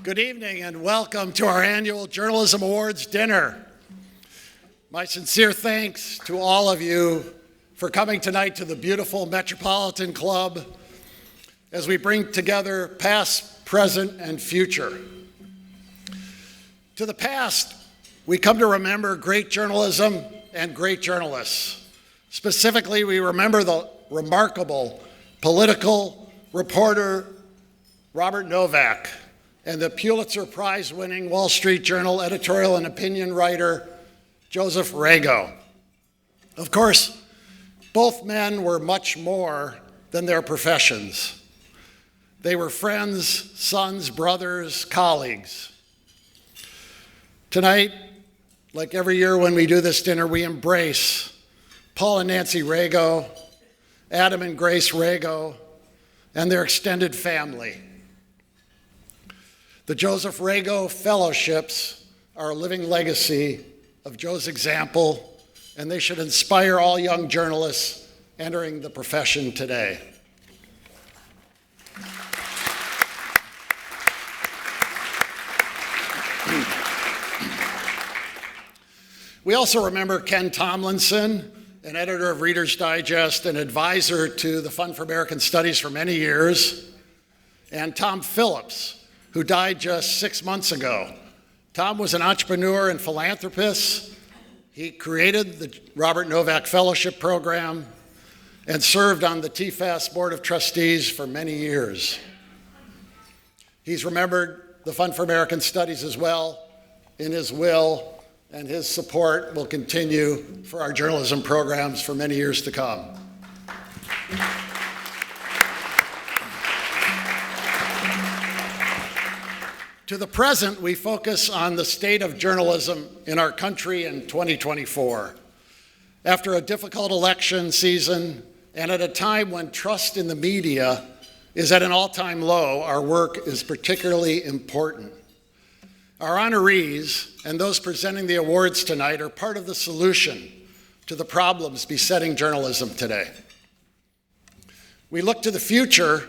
Good evening and welcome to our annual Journalism Awards dinner. My sincere thanks to all of you for coming tonight to the beautiful Metropolitan Club as we bring together past, present, and future. To the past, we come to remember great journalism and great journalists. Specifically, we remember the remarkable political reporter Robert Novak and the Pulitzer Prize-winning Wall Street Journal editorial and opinion writer Joseph Rago. Of course, both men were much more than their professions. They were friends, sons, brothers, colleagues. Tonight, like every year when we do this dinner, we embrace Paul and Nancy Rago, Adam and Grace Rago, and their extended family. The Joseph Rago Fellowships are a living legacy of Joe's example, and they should inspire all young journalists entering the profession today. We also remember Ken Tomlinson, an editor of Reader's Digest and advisor to the Fund for American Studies for many years, and Tom Phillips, who died just 6 months ago. Tom was an entrepreneur and philanthropist. He created the Robert Novak Fellowship Program and served on the TFAS Board of Trustees for many years. He's remembered the Fund for American Studies as well in his will, and his support will continue for our journalism programs for many years to come. To the present, we focus on the state of journalism in our country in 2024. After a difficult election season and at a time when trust in the media is at an all-time low, our work is particularly important. Our honorees and those presenting the awards tonight are part of the solution to the problems besetting journalism today. We look to the future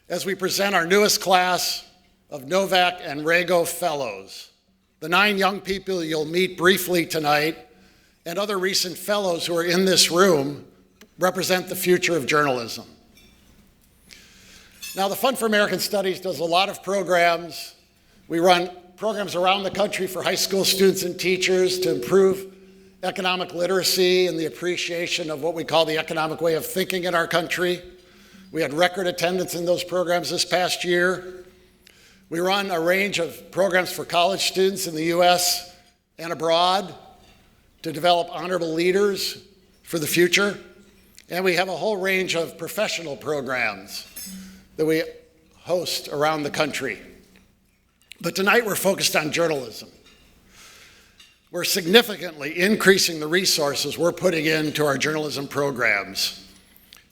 as we present our newest class of Novak and Rago Fellows. The 9 young people you'll meet briefly tonight and other recent fellows who are in this room represent the future of journalism. Now, the Fund for American Studies does a lot of programs. We run programs around the country for high school students and teachers to improve economic literacy and the appreciation of what we call the economic way of thinking in our country. We had record attendance in those programs this past year. We run a range of programs for college students in the U.S. and abroad to develop honorable leaders for the future. And we have a whole range of professional programs that we host around the country. But tonight we're focused on journalism. We're significantly increasing the resources we're putting into our journalism programs.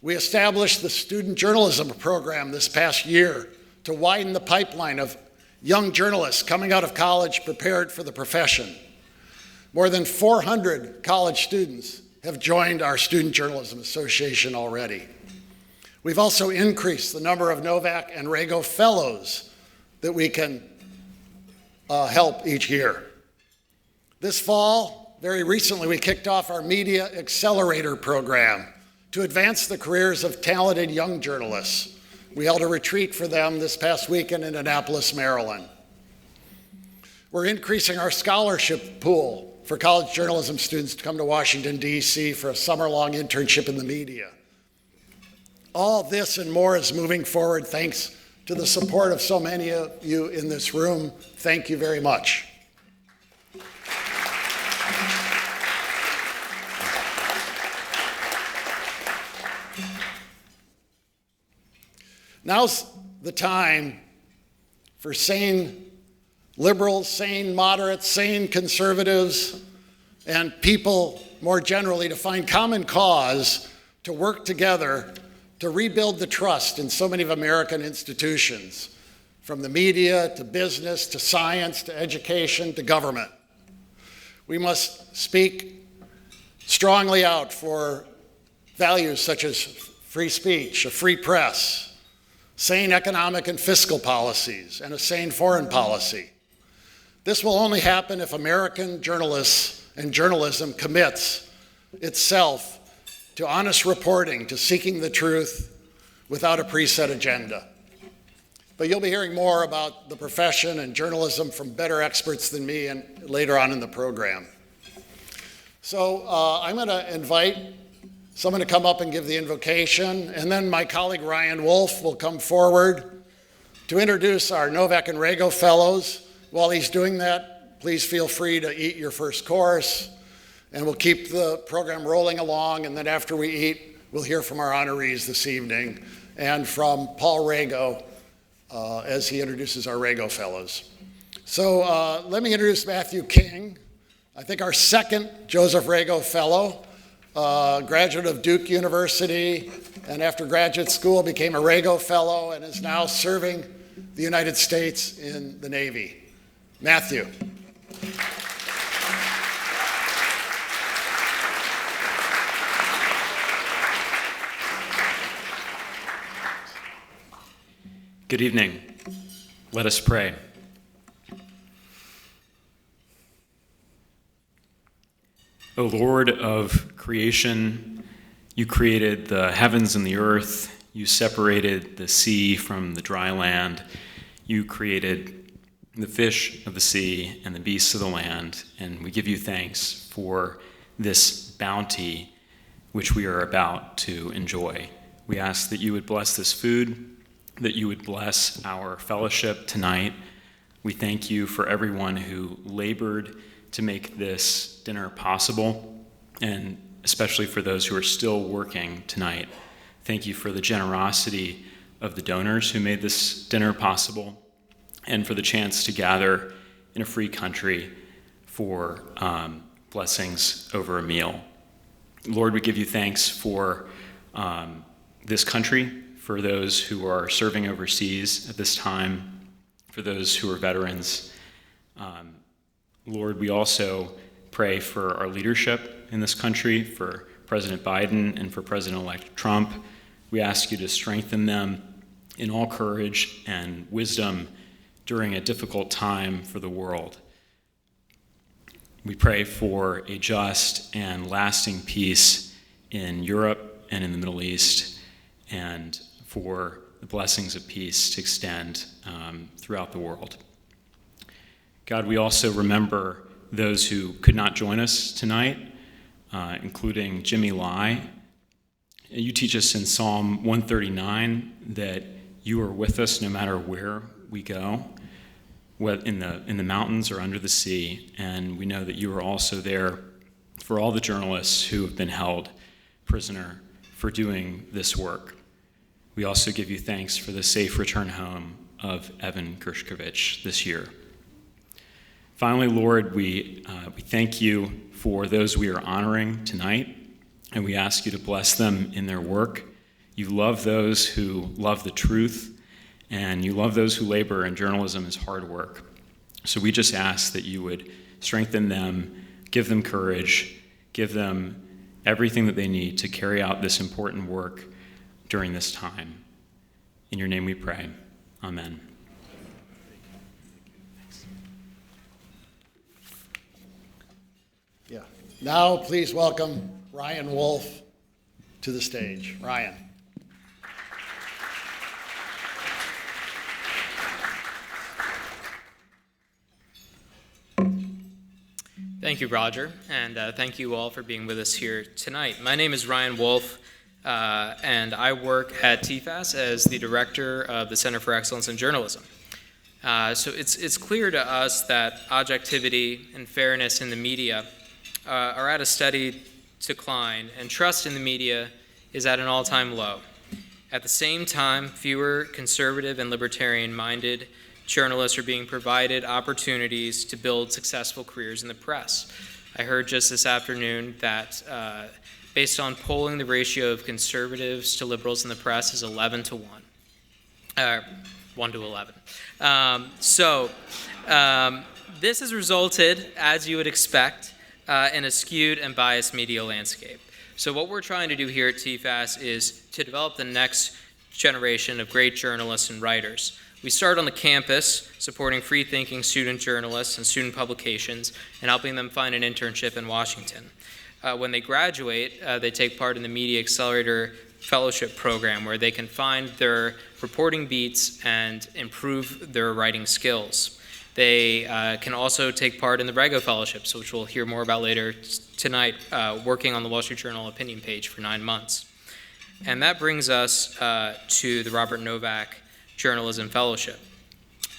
We established the student journalism program this past year to widen the pipeline of young journalists coming out of college prepared for the profession. More than 400 college students have joined our Student Journalism Association already. We've also increased the number of Novak and Rago Fellows that we can help each year. This fall, very recently, we kicked off our Media Accelerator program to advance the careers of talented young journalists. We held a retreat for them this past weekend in Annapolis, Maryland. We're increasing our scholarship pool for college journalism students to come to Washington, D.C. for a summer-long internship in the media. All this and more is moving forward thanks to the support of so many of you in this room. Thank you very much. Now's the time for sane liberals, sane moderates, sane conservatives, and people more generally to find common cause to work together to rebuild the trust in so many of American institutions, from the media to business to science to education to government. We must speak strongly out for values such as free speech, a free press, sane economic and fiscal policies, and a sane foreign policy. This will only happen if American journalists and journalism commits itself to honest reporting, to seeking the truth without a preset agenda. But you'll be hearing more about the profession and journalism from better experts than me and later on in the program. So I'm going to invite someone to come up and give the invocation, and then my colleague Ryan Wolf will come forward to introduce our Novak and Rago Fellows. While he's doing that, please feel free to eat your first course, and we'll keep the program rolling along, and then after we eat, we'll hear from our honorees this evening and from Paul Rago as he introduces our Rago Fellows. So let me introduce Matthew King, I think our second Joseph Rago Fellow, graduate of Duke University, and after graduate school became a Rago Fellow and is now serving the United States in the Navy. Matthew. Good evening. Let us pray. O Lord of creation, you created the heavens and the earth. You separated the sea from the dry land. You created the fish of the sea and the beasts of the land, and we give you thanks for this bounty which we are about to enjoy. We ask that you would bless this food, that you would bless our fellowship tonight. We thank you for everyone who labored to make this dinner possible, and especially for those who are still working tonight. Thank you for the generosity of the donors who made this dinner possible, and for the chance to gather in a free country for blessings over a meal. Lord, we give you thanks for this country, for those who are serving overseas at this time, for those who are veterans. Lord, we also pray for our leadership in this country, for President Biden and for President-elect Trump. We ask you to strengthen them in all courage and wisdom during a difficult time for the world. We pray for a just and lasting peace in Europe and in the Middle East, and for the blessings of peace to extend throughout the world. God, we also remember those who could not join us tonight, including Jimmy Lai. You teach us in Psalm 139 that you are with us no matter where we go, whether in the mountains or under the sea, and we know that you are also there for all the journalists who have been held prisoner for doing this work. We also give you thanks for the safe return home of Evan Gershkovich this year. Finally, Lord, we thank you for those we are honoring tonight, and we ask you to bless them in their work. You love those who love the truth, and you love those who labor in journalism as hard work. So we just ask that you would strengthen them, give them courage, give them everything that they need to carry out this important work during this time. In your name we pray. Amen. Yeah. Now please welcome Ryan Wolf to the stage. Ryan. Thank you, Roger, and thank you all for being with us here tonight. My name is Ryan Wolf, and I work at TFAS as the director of the Center for Excellence in Journalism. So it's clear to us that objectivity and fairness in the media are at a steady decline, and trust in the media is at an all-time low. At the same time, fewer conservative and libertarian-minded journalists are being provided opportunities to build successful careers in the press. I heard just this afternoon that based on polling, the ratio of conservatives to liberals in the press is 11 to 1. 1 to 11. This has resulted, as you would expect, in a skewed and biased media landscape. So what we're trying to do here at TFAS is to develop the next generation of great journalists and writers. We start on the campus, supporting free-thinking student journalists and student publications, and helping them find an internship in Washington. When they graduate, they take part in the Media Accelerator Fellowship Program, where they can find their reporting beats and improve their writing skills. They can also take part in the Rago Fellowships, which we'll hear more about later tonight, working on the Wall Street Journal opinion page for 9 months. And that brings us to the Robert Novak Journalism Fellowship.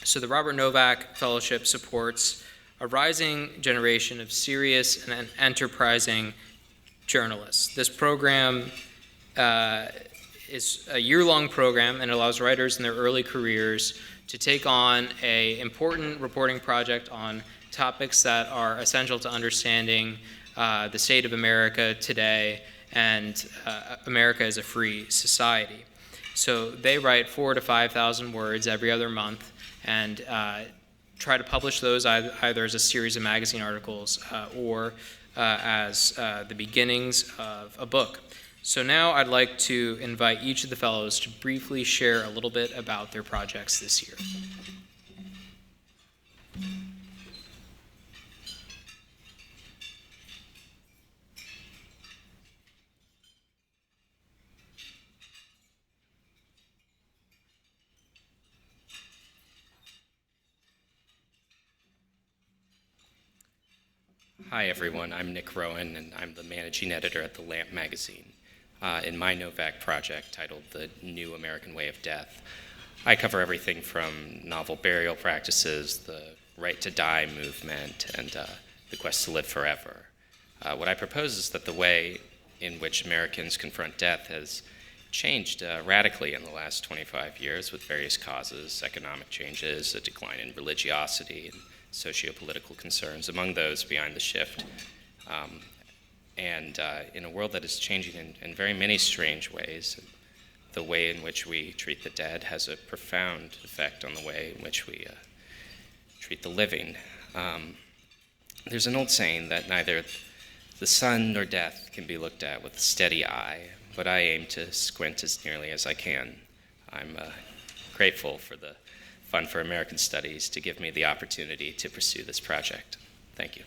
So the Robert Novak Fellowship supports a rising generation of serious and enterprising journalists. This program is a year-long program and allows writers in their early careers to take on an important reporting project on topics that are essential to understanding the state of America today and America as a free society. So they write 4,000 to 5,000 words every other month and try to publish those either as a series of magazine articles or as the beginnings of a book. So now I'd like to invite each of the fellows to briefly share a little bit about their projects this year. Hi everyone, I'm Nick Rowan and I'm the managing editor at the Lamp magazine. In my Novak project titled The New American Way of Death, I cover everything from novel burial practices, the right to die movement, and the quest to live forever. What I propose is that the way in which Americans confront death has changed radically in the last 25 years with various causes, economic changes, a decline in religiosity, and socio-political concerns among those behind the shift. And in a world that is changing in very many strange ways, the way in which we treat the dead has a profound effect on the way in which we treat the living. There's an old saying that neither the sun nor death can be looked at with a steady eye, but I aim to squint as nearly as I can. I'm grateful for the Fund for American Studies to give me the opportunity to pursue this project. Thank you.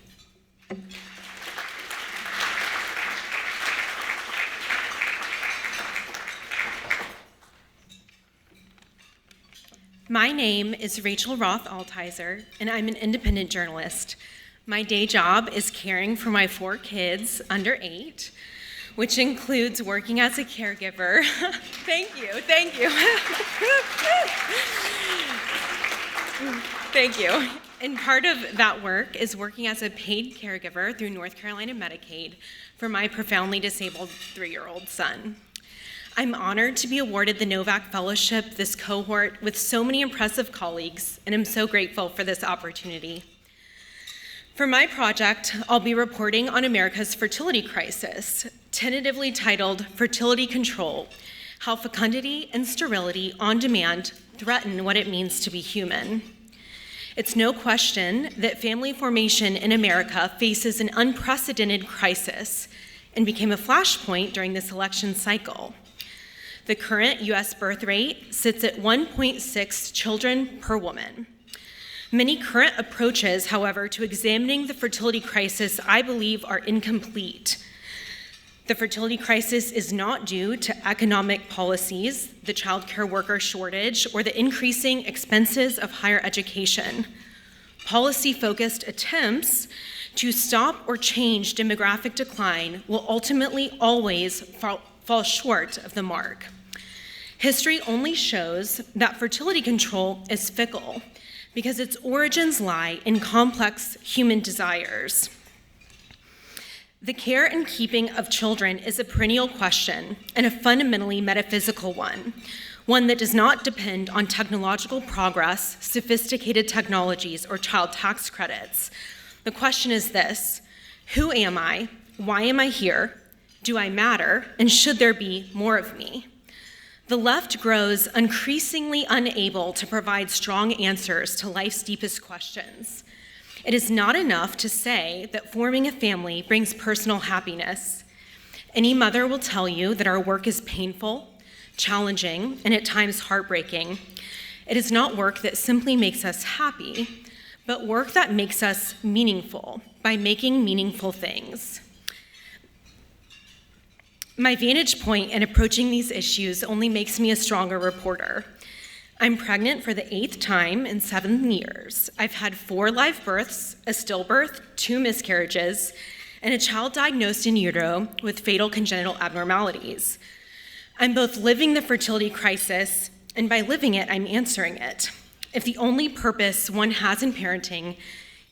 My name is Rachel Roth Altizer, and I'm an independent journalist. My day job is caring for my 4 kids under 8, which includes working as a caregiver. Thank you. Thank you. And part of that work is working as a paid caregiver through North Carolina Medicaid for my profoundly disabled 3-year-old son. I'm honored to be awarded the Novak Fellowship, this cohort, with so many impressive colleagues, and I'm so grateful for this opportunity. For my project, I'll be reporting on America's fertility crisis, tentatively titled Fertility Control: How Fecundity and Sterility on Demand Threaten What It Means to Be Human. It's no question that family formation in America faces an unprecedented crisis and became a flashpoint during this election cycle. The current U.S. birth rate sits at 1.6 children per woman. Many current approaches, however, to examining the fertility crisis, I believe, are incomplete. The fertility crisis is not due to economic policies, the child care worker shortage, or the increasing expenses of higher education. Policy-focused attempts to stop or change demographic decline will ultimately always fall short of the mark. History only shows that fertility control is fickle because its origins lie in complex human desires. The care and keeping of children is a perennial question and a fundamentally metaphysical one that does not depend on technological progress, sophisticated technologies, or child tax credits. The question is this: who am I? Why am I here? Do I matter? And should there be more of me? The left grows increasingly unable to provide strong answers to life's deepest questions. It is not enough to say that forming a family brings personal happiness. Any mother will tell you that our work is painful, challenging, and at times heartbreaking. It is not work that simply makes us happy, but work that makes us meaningful by making meaningful things. My vantage point in approaching these issues only makes me a stronger reporter. I'm pregnant for the 8th time in 7 years. I've had 4 live births, a stillbirth, 2 miscarriages, and a child diagnosed in utero with fatal congenital abnormalities. I'm both living the fertility crisis, and by living it, I'm answering it. If the only purpose one has in parenting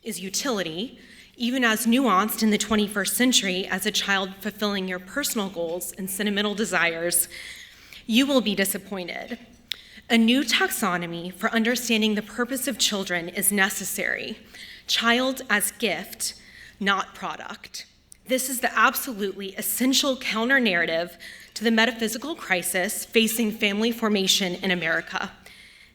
is utility, even as nuanced in the 21st century as a child fulfilling your personal goals and sentimental desires, you will be disappointed. A new taxonomy for understanding the purpose of children is necessary. Child as gift, not product. This is the absolutely essential counter-narrative to the metaphysical crisis facing family formation in America.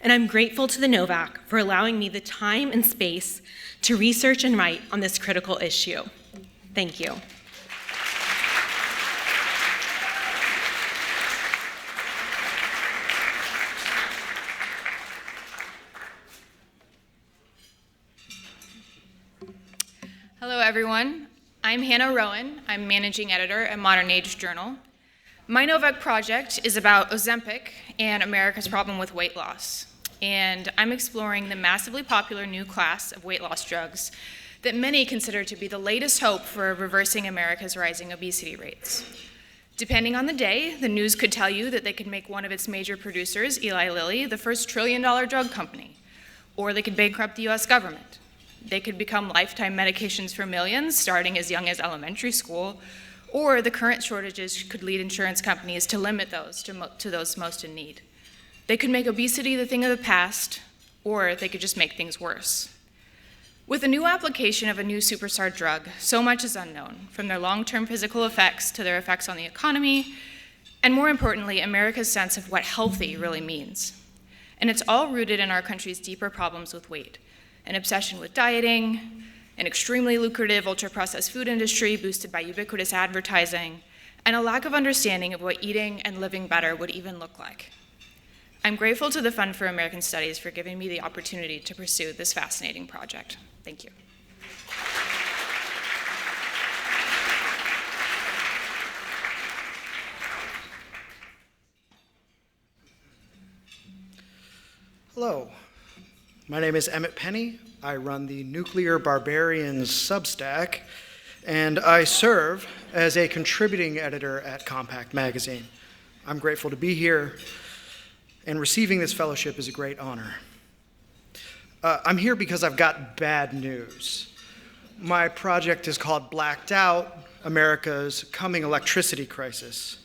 And I'm grateful to the Novak for allowing me the time and space to research and write on this critical issue. Thank you. Hello, everyone. I'm Hannah Rowan. I'm managing editor at Modern Age Journal. My Novak project is about Ozempic and America's problem with weight loss. And I'm exploring the massively popular new class of weight loss drugs that many consider to be the latest hope for reversing America's rising obesity rates. Depending on the day, the news could tell you that they could make one of its major producers, Eli Lilly, the first trillion-dollar drug company, or they could bankrupt the US government. They could become lifetime medications for millions, starting as young as elementary school, or the current shortages could lead insurance companies to limit those to those most in need. They could make obesity the thing of the past, or they could just make things worse. With the new application of a new superstar drug, so much is unknown, from their long-term physical effects to their effects on the economy, and more importantly, America's sense of what healthy really means. And it's all rooted in our country's deeper problems with weight, an obsession with dieting, an extremely lucrative ultra-processed food industry boosted by ubiquitous advertising, and a lack of understanding of what eating and living better would even look like. I'm grateful to the Fund for American Studies for giving me the opportunity to pursue this fascinating project. Thank you. Hello, my name is Emmett Penny. I run the Nuclear Barbarians Substack, and I serve as a contributing editor at Compact Magazine. I'm grateful to be here, and receiving this fellowship is a great honor. I'm here because I've got bad news. My project is called Blacked Out, America's Coming Electricity Crisis.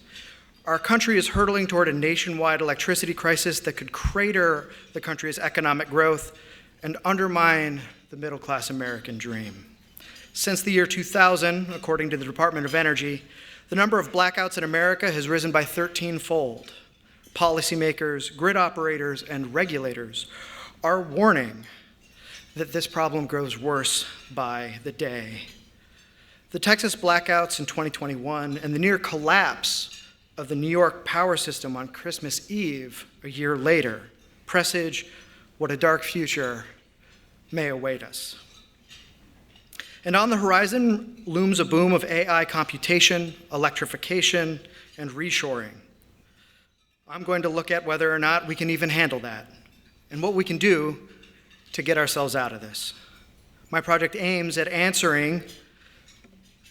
Our country is hurtling toward a nationwide electricity crisis that could crater the country's economic growth and undermine the middle-class American dream. Since the year 2000, according to the Department of Energy, the number of blackouts in America has risen by 13-fold. Policymakers, grid operators, and regulators are warning that this problem grows worse by the day. The Texas blackouts in 2021 and the near collapse of the New York power system on Christmas Eve a year later presage what a dark future may await us. And on the horizon looms a boom of AI computation, electrification, and reshoring. I'm going to look at whether or not we can even handle that and what we can do to get ourselves out of this. My project aims at answering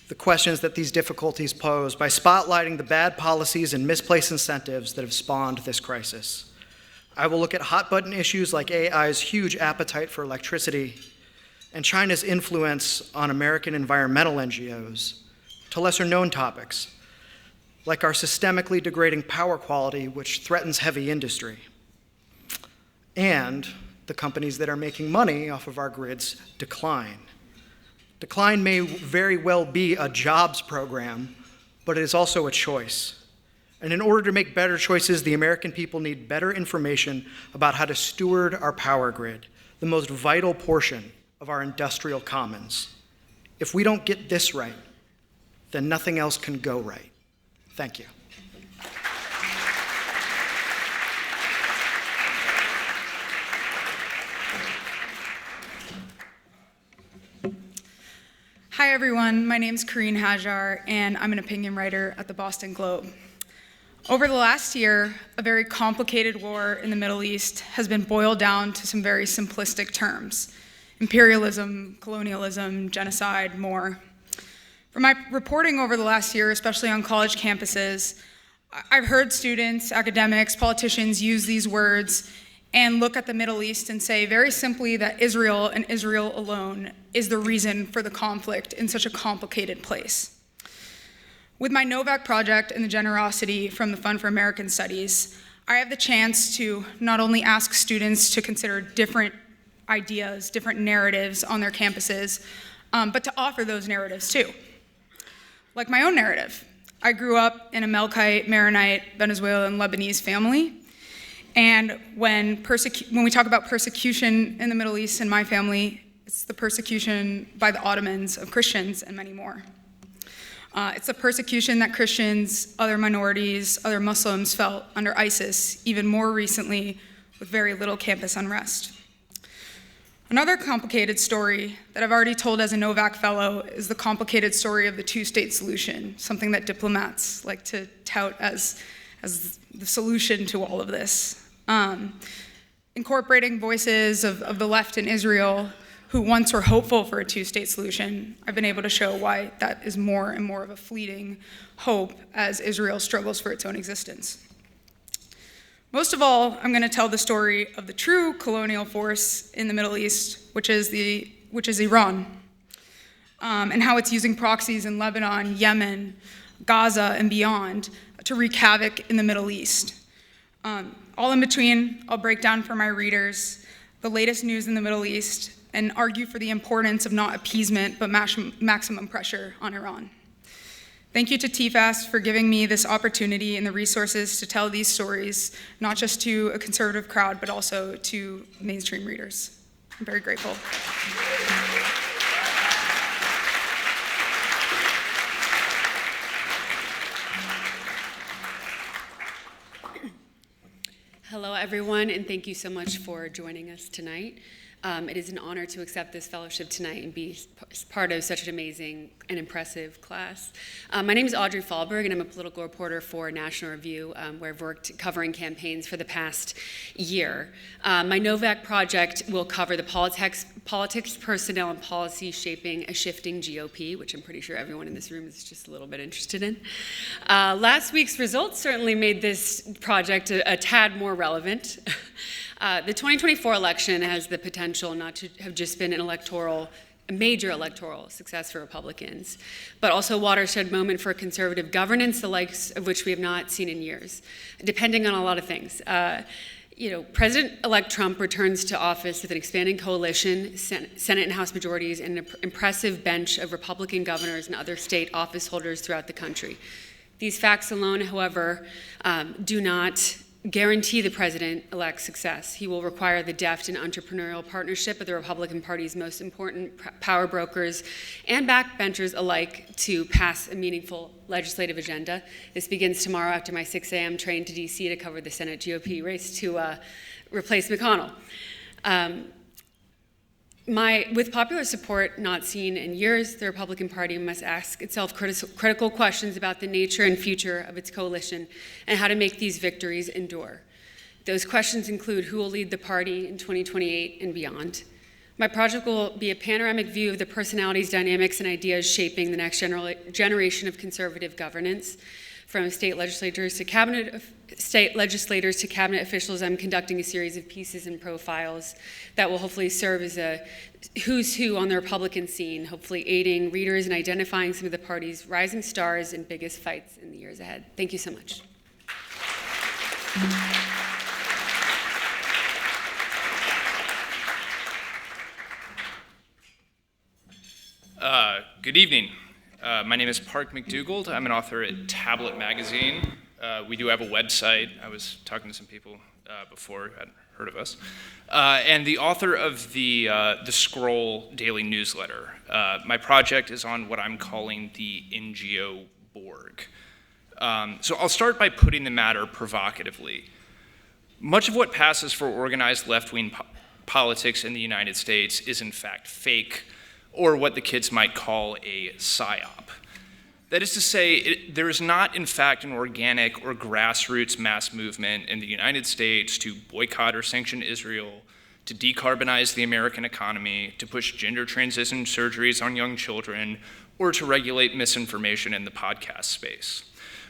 the questions that these difficulties pose by spotlighting the bad policies and misplaced incentives that have spawned this crisis. I will look at hot-button issues like AI's huge appetite for electricity and China's influence on American environmental NGOs, to lesser-known topics like our systemically degrading power quality, which threatens heavy industry, and the companies that are making money off of our grid's decline. Decline may very well be a jobs program, but it is also a choice. And in order to make better choices, the American people need better information about how to steward our power grid, the most vital portion of our industrial commons. If we don't get this right, then nothing else can go right. Thank you. Hi everyone, my name's Karine Hajar, and I'm an opinion writer at the Boston Globe. Over the last year, a very complicated war in the Middle East has been boiled down to some very simplistic terms: imperialism, colonialism, genocide, more. From my reporting over the last year, especially on college campuses, I've heard students, academics, politicians use these words and look at the Middle East and say very simply that Israel and Israel alone is the reason for the conflict in such a complicated place. With my Novak project and the generosity from the Fund for American Studies, I have the chance to not only ask students to consider different ideas, different narratives on their campuses, but to offer those narratives too. Like my own narrative. I grew up in a Melkite, Maronite, Venezuelan, Lebanese family, and when we talk about persecution in the Middle East in my family, it's the persecution by the Ottomans of Christians and many more. It's the persecution that Christians, other minorities, other Muslims felt under ISIS, even more recently with very little campus unrest. Another complicated story that I've already told as a Novak Fellow is the complicated story of the two-state solution, something that diplomats like to tout as the solution to all of this. Incorporating voices of the left in Israel who once were hopeful for a two-state solution, I've been able to show why that is more and more of a fleeting hope as Israel struggles for its own existence. Most of all, I'm going to tell the story of the true colonial force in the Middle East, which is Iran, and how it's using proxies in Lebanon, Yemen, Gaza, and beyond to wreak havoc in the Middle East. All in between, I'll break down for my readers the latest news in the Middle East and argue for the importance of not appeasement, but maximum pressure on Iran. Thank you to TFAS for giving me this opportunity and the resources to tell these stories, not just to a conservative crowd, but also to mainstream readers. I'm very grateful. Hello, everyone, and thank you so much for joining us tonight. It is an honor to accept this fellowship tonight and be part of such an amazing and impressive class. My name is Audrey Fahlberg, and I'm a political reporter for National Review, where I've worked covering campaigns for the past year. My Novak project will cover the politics, personnel, and policy shaping a shifting GOP, which I'm pretty sure everyone in this room is just a little bit interested in. Last week's results certainly made this project a tad more relevant. The 2024 election has the potential not to have just been a major electoral success for Republicans, but also a watershed moment for conservative governance, the likes of which we have not seen in years, depending on a lot of things. President-elect Trump returns to office with an expanding coalition, Senate and House majorities, and an impressive bench of Republican governors and other state office holders throughout the country. These facts alone, however, do not guarantee the president-elect's success. He will require the deft and entrepreneurial partnership of the Republican Party's most important power brokers and backbenchers alike to pass a meaningful legislative agenda. This begins tomorrow after my 6 a.m. train to D.C. to cover the Senate GOP race to replace McConnell. With popular support not seen in years, the Republican Party must ask itself critical questions about the nature and future of its coalition and how to make these victories endure. Those questions include who will lead the party in 2028 and beyond. My project will be a panoramic view of the personalities, dynamics, and ideas shaping the next generation of conservative governance. From state legislators to cabinet officials, I'm conducting a series of pieces and profiles that will hopefully serve as a who's who on the Republican scene, hopefully aiding readers in identifying some of the party's rising stars and biggest fights in the years ahead. Thank you so much. Good evening. My name is Park McDougald. I'm an author at Tablet Magazine. We do have a website. I was talking to some people before who hadn't heard of us. And the author of the Scroll daily newsletter. My project is on what I'm calling the NGO Borg. So I'll start by putting the matter provocatively. Much of what passes for organized left-wing politics in the United States is in fact fake or what the kids might call a psyop. That is to say, there is not, in fact, an organic or grassroots mass movement in the United States to boycott or sanction Israel, to decarbonize the American economy, to push gender transition surgeries on young children, or to regulate misinformation in the podcast space.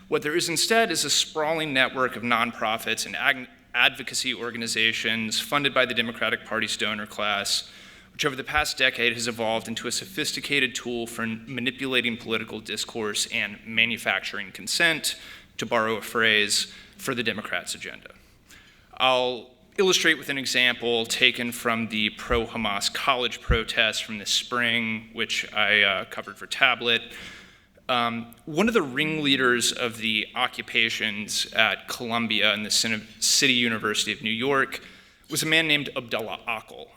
What there is instead is a sprawling network of nonprofits and advocacy organizations funded by the Democratic Party's donor class, which over the past decade has evolved into a sophisticated tool for manipulating political discourse and manufacturing consent, to borrow a phrase, for the Democrats' agenda. I'll illustrate with an example taken from the pro-Hamas college protests from this spring, which I covered for Tablet. One of the ringleaders of the occupations at Columbia and the City University of New York was a man named Abdullah Aqil,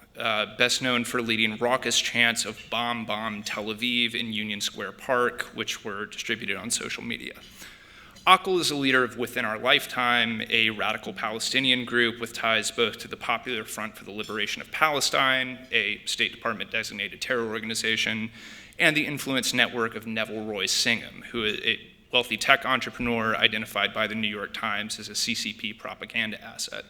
best known for leading raucous chants of "Bomb, Bomb, Tel Aviv" in Union Square Park, which were distributed on social media. Aqil is a leader of Within Our Lifetime, a radical Palestinian group with ties both to the Popular Front for the Liberation of Palestine, a State Department-designated terror organization, and the influence network of Neville Roy Singham, who is a wealthy tech entrepreneur identified by the New York Times as a CCP propaganda asset.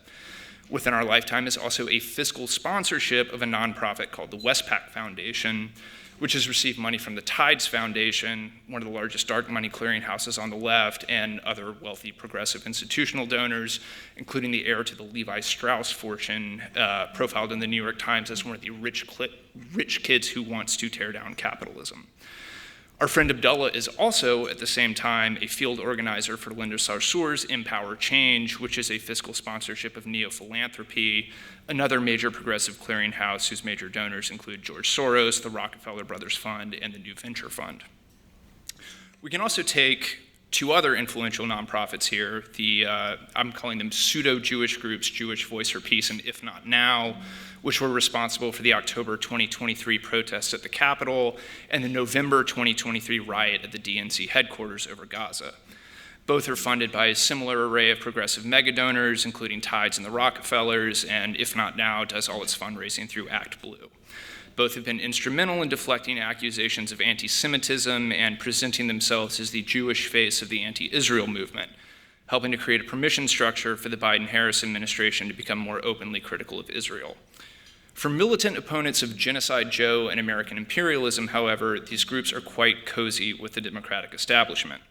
Within Our Lifetime is also a fiscal sponsorship of a nonprofit called the Westpac Foundation, which has received money from the Tides Foundation, one of the largest dark money clearinghouses on the left, and other wealthy progressive institutional donors, including the heir to the Levi Strauss fortune, profiled in the New York Times as one of the rich kids who wants to tear down capitalism. Our friend Abdullah is also, at the same time, a field organizer for Linda Sarsour's Empower Change, which is a fiscal sponsorship of Neo-Philanthropy, another major progressive clearinghouse whose major donors include George Soros, the Rockefeller Brothers Fund, and the New Venture Fund. We can also take two other influential nonprofits here, I'm calling them pseudo-Jewish groups, Jewish Voice for Peace and If Not Now, which were responsible for the October 2023 protests at the Capitol and the November 2023 riot at the DNC headquarters over Gaza. Both are funded by a similar array of progressive megadonors, including Tides and the Rockefellers, and If Not Now does all its fundraising through Act Blue. Both have been instrumental in deflecting accusations of anti-Semitism and presenting themselves as the Jewish face of the anti-Israel movement, helping to create a permission structure for the Biden-Harris administration to become more openly critical of Israel. For militant opponents of Genocide Joe and American imperialism, however, these groups are quite cozy with the Democratic establishment.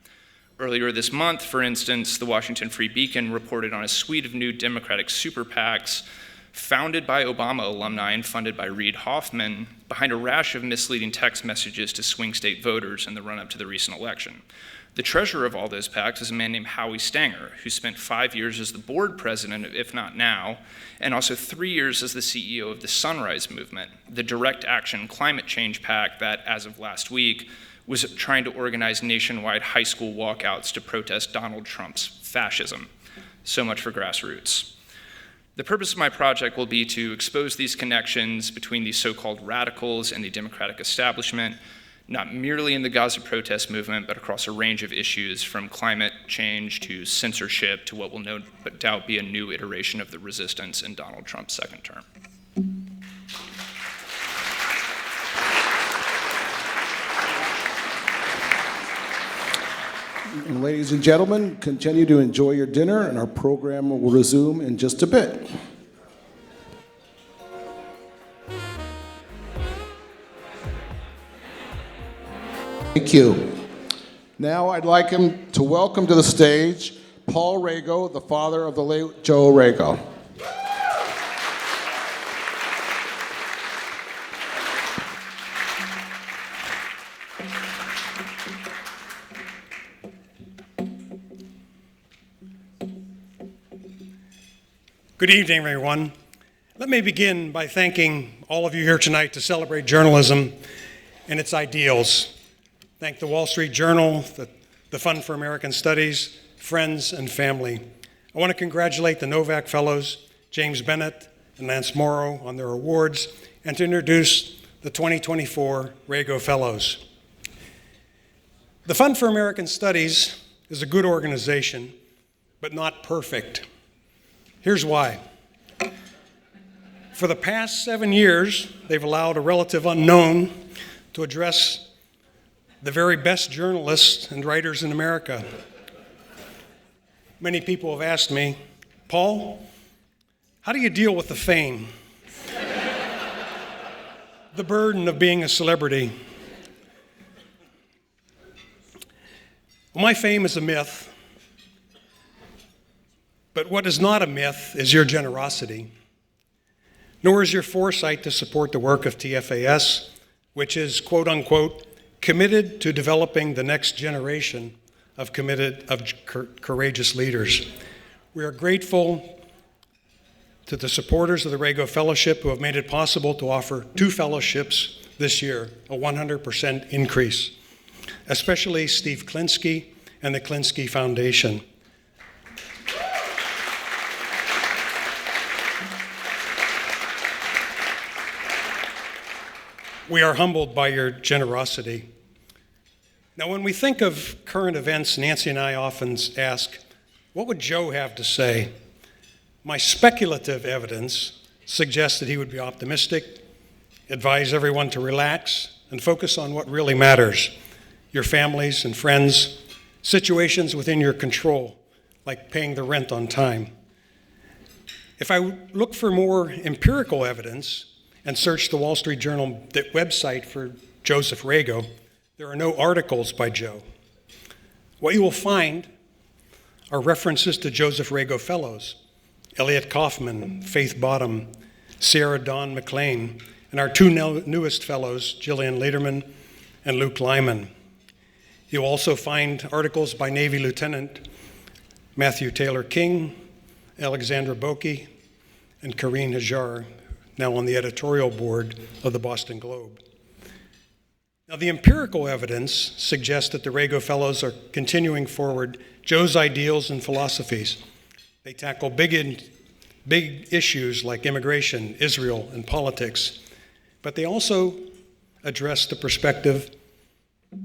Earlier this month, for instance, the Washington Free Beacon reported on a suite of new Democratic super PACs founded by Obama alumni and funded by Reid Hoffman behind a rash of misleading text messages to swing state voters in the run-up to the recent election. The treasurer of all those PACs is a man named Howie Stanger, who spent 5 years as the board president of If Not Now, and also 3 years as the CEO of the Sunrise Movement, the direct action climate change PAC that, as of last week, was trying to organize nationwide high school walkouts to protest Donald Trump's fascism. So much for grassroots. The purpose of my project will be to expose these connections between these so-called radicals and the Democratic establishment, not merely in the Gaza protest movement, but across a range of issues from climate change to censorship to what will no doubt be a new iteration of the resistance in Donald Trump's second term. And ladies and gentlemen, continue to enjoy your dinner, and our program will resume in just a bit. Thank you. Now I'd like him to welcome to the stage Paul Rago, the father of the late Joe Rago. Good evening, everyone. Let me begin by thanking all of you here tonight to celebrate journalism and its ideals. Thank the Wall Street Journal, the Fund for American Studies, friends, and family. I want to congratulate the Novak Fellows, James Bennet and Lance Morrow, on their awards, and to introduce the 2024 Rago Fellows. The Fund for American Studies is a good organization, but not perfect. Here's why. For the past 7 years, they've allowed a relative unknown to address the very best journalists and writers in America. Many people have asked me, Paul, how do you deal with the fame? The burden of being a celebrity. Well, my fame is a myth, but what is not a myth is your generosity, nor is your foresight to support the work of TFAS, which is, quote unquote, committed to developing the next generation of courageous leaders. We are grateful to the supporters of the Rago Fellowship who have made it possible to offer 2 fellowships this year, a 100% increase, especially Steve Klinsky and the Klinsky Foundation. We are humbled by your generosity. Now, when we think of current events, Nancy and I often ask, what would Joe have to say? My speculative evidence suggests that he would be optimistic, advise everyone to relax, and focus on what really matters, your families and friends, situations within your control, like paying the rent on time. If I look for more empirical evidence and search the Wall Street Journal website for Joseph Rago, there are no articles by Joe. What you will find are references to Joseph Rago Fellows, Elliot Kaufman, Faith Bottom, Sarah Dawn McLean, and our 2 newest fellows, Jillian Lederman and Luke Lyman. You'll also find articles by Navy Lieutenant Matthew Taylor King, Alexandra Boki, and Karine Hajar, now on the editorial board of the Boston Globe. Now, the empirical evidence suggests that the Rago Fellows are continuing forward Joe's ideals and philosophies. They tackle big issues like immigration, Israel, and politics, but they also address the perspective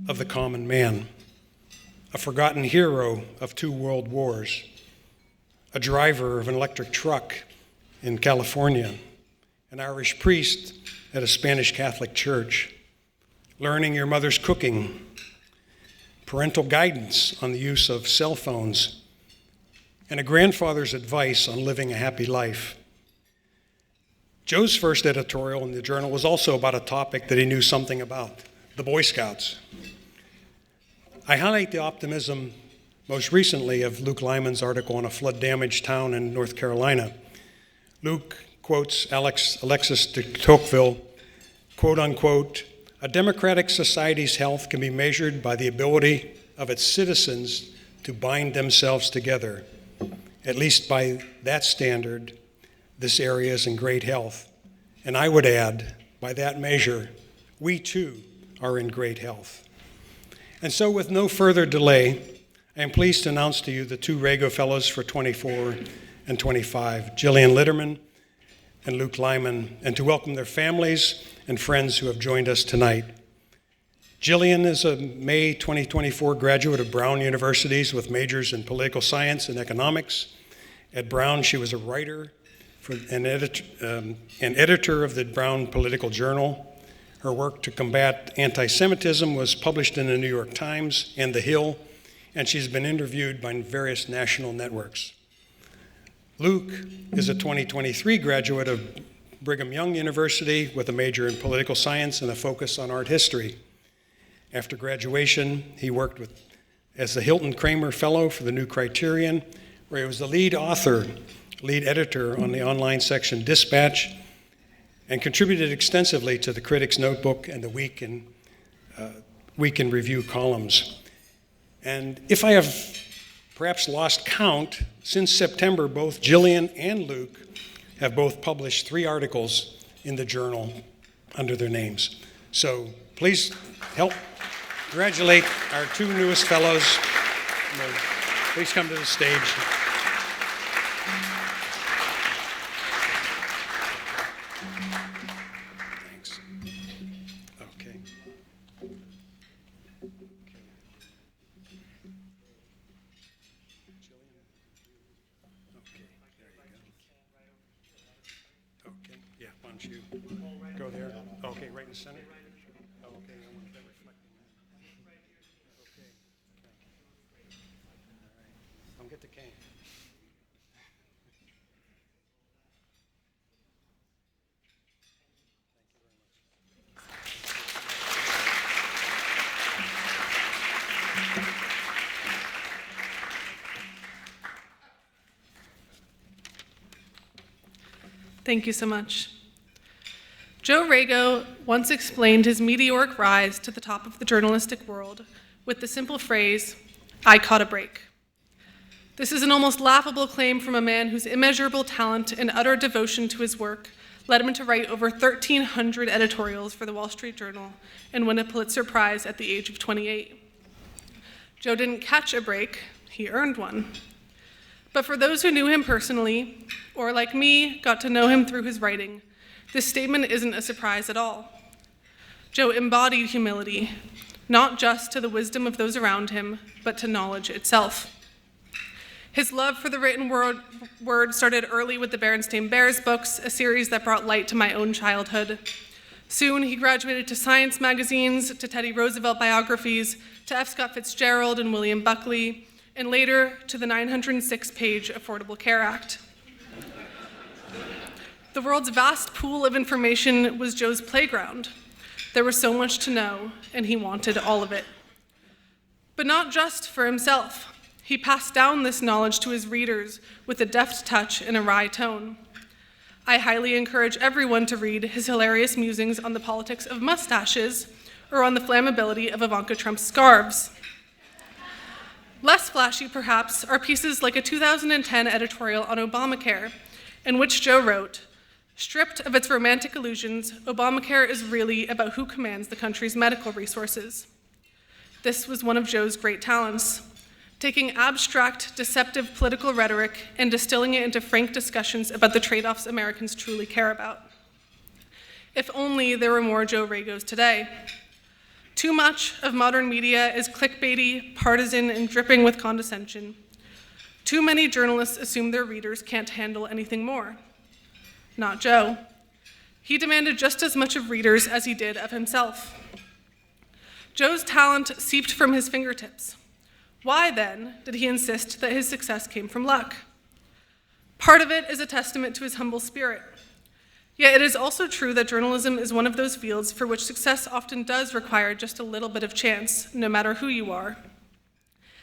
of the common man, a forgotten hero of 2 world wars, a driver of an electric truck in California, an Irish priest at a Spanish Catholic church, learning your mother's cooking, parental guidance on the use of cell phones, and a grandfather's advice on living a happy life. Joe's first editorial in the journal was also about a topic that he knew something about, the Boy Scouts. I highlight the optimism most recently of Luke Lyman's article on a flood-damaged town in North Carolina. Luke quotes Alexis de Tocqueville, quote unquote, a democratic society's health can be measured by the ability of its citizens to bind themselves together. At least by that standard, this area is in great health. And I would add, by that measure, we too are in great health. And so with no further delay, I am pleased to announce to you the 2 Rago Fellows for 24 and 25, Jillian Lederman and Luke Lyman, and to welcome their families and friends who have joined us tonight. Jillian is a May 2024 graduate of Brown Universities with majors in political science and economics. At Brown, she was a writer and editor of the Brown Political Journal. Her work to combat anti-Semitism was published in the New York Times and The Hill, and she's been interviewed by various national networks. Luke is a 2023 graduate of Brigham Young University with a major in political science and a focus on art history. After graduation, he worked as the Hilton Kramer Fellow for the New Criterion, where he was the lead editor on the online section Dispatch, and contributed extensively to the Critic's Notebook and the Week in Review columns. And if I have perhaps lost count, since September, both Jillian and Luke have both published 3 articles in the journal under their names. So please help congratulate our 2 newest fellows. Please come to the stage. Thanks. Okay. Okay, yeah, why don't you go there? Okay, right in the center? Okay, I want that reflecting that. Okay. All right. Don't get the cane. Thank you so much. Joe Rago once explained his meteoric rise to the top of the journalistic world with the simple phrase, "I caught a break." This is an almost laughable claim from a man whose immeasurable talent and utter devotion to his work led him to write over 1,300 editorials for the Wall Street Journal and win a Pulitzer Prize at the age of 28. Joe didn't catch a break, he earned one. But for those who knew him personally, or like me, got to know him through his writing, this statement isn't a surprise at all. Joe embodied humility, not just to the wisdom of those around him, but to knowledge itself. His love for the written word started early with the Berenstain Bears books, a series that brought light to my own childhood. Soon, he graduated to science magazines, to Teddy Roosevelt biographies, to F. Scott Fitzgerald and William Buckley, and later to the 906-page Affordable Care Act. The world's vast pool of information was Joe's playground. There was so much to know, and he wanted all of it. But not just for himself. He passed down this knowledge to his readers with a deft touch and a wry tone. I highly encourage everyone to read his hilarious musings on the politics of mustaches or on the flammability of Ivanka Trump's scarves. Less flashy, perhaps, are pieces like a 2010 editorial on Obamacare, in which Joe wrote, "Stripped of its romantic illusions, Obamacare is really about who commands the country's medical resources." This was one of Joe's great talents, taking abstract, deceptive political rhetoric and distilling it into frank discussions about the trade-offs Americans truly care about. If only there were more Joe Ragos today. Too much of modern media is clickbaity, partisan, and dripping with condescension. Too many journalists assume their readers can't handle anything more. Not Joe. He demanded just as much of readers as he did of himself. Joe's talent seeped from his fingertips. Why, then, did he insist that his success came from luck? Part of it is a testament to his humble spirit. Yet it is also true that journalism is one of those fields for which success often does require just a little bit of chance, no matter who you are.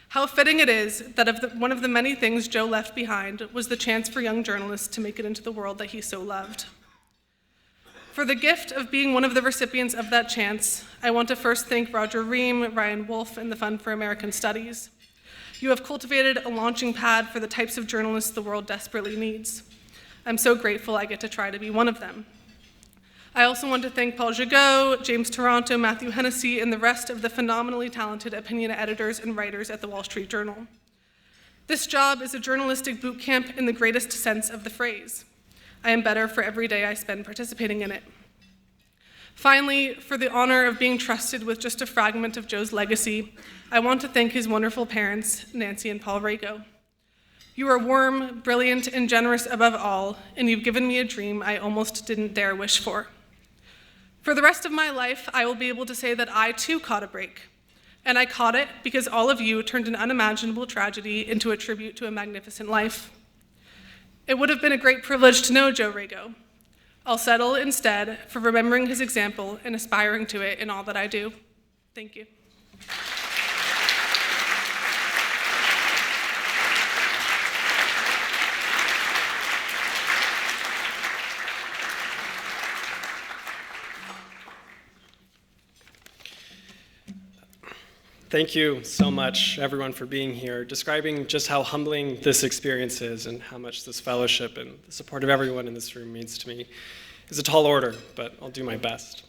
How fitting it is that one of the many things Joe left behind was the chance for young journalists to make it into the world that he so loved. For the gift of being one of the recipients of that chance, I want to first thank Roger Ream, Ryan Wolf, and the Fund for American Studies. You have cultivated a launching pad for the types of journalists the world desperately needs. I'm so grateful I get to try to be one of them. I also want to thank Paul Gigot, James Toronto, Matthew Hennessy, and the rest of the phenomenally talented opinion editors and writers at the Wall Street Journal. This job is a journalistic boot camp in the greatest sense of the phrase. I am better for every day I spend participating in it. Finally, for the honor of being trusted with just a fragment of Joe's legacy, I want to thank his wonderful parents, Nancy and Paul Rago. You are warm, brilliant, and generous above all, and you've given me a dream I almost didn't dare wish for. For the rest of my life, I will be able to say that I too caught a break. And I caught it because all of you turned an unimaginable tragedy into a tribute to a magnificent life. It would have been a great privilege to know Joe Rago. I'll settle instead for remembering his example and aspiring to it in all that I do. Thank you. Thank you so much, everyone, for being here, describing just how humbling this experience is and how much this fellowship and the support of everyone in this room means to me. It's a tall order, but I'll do my best.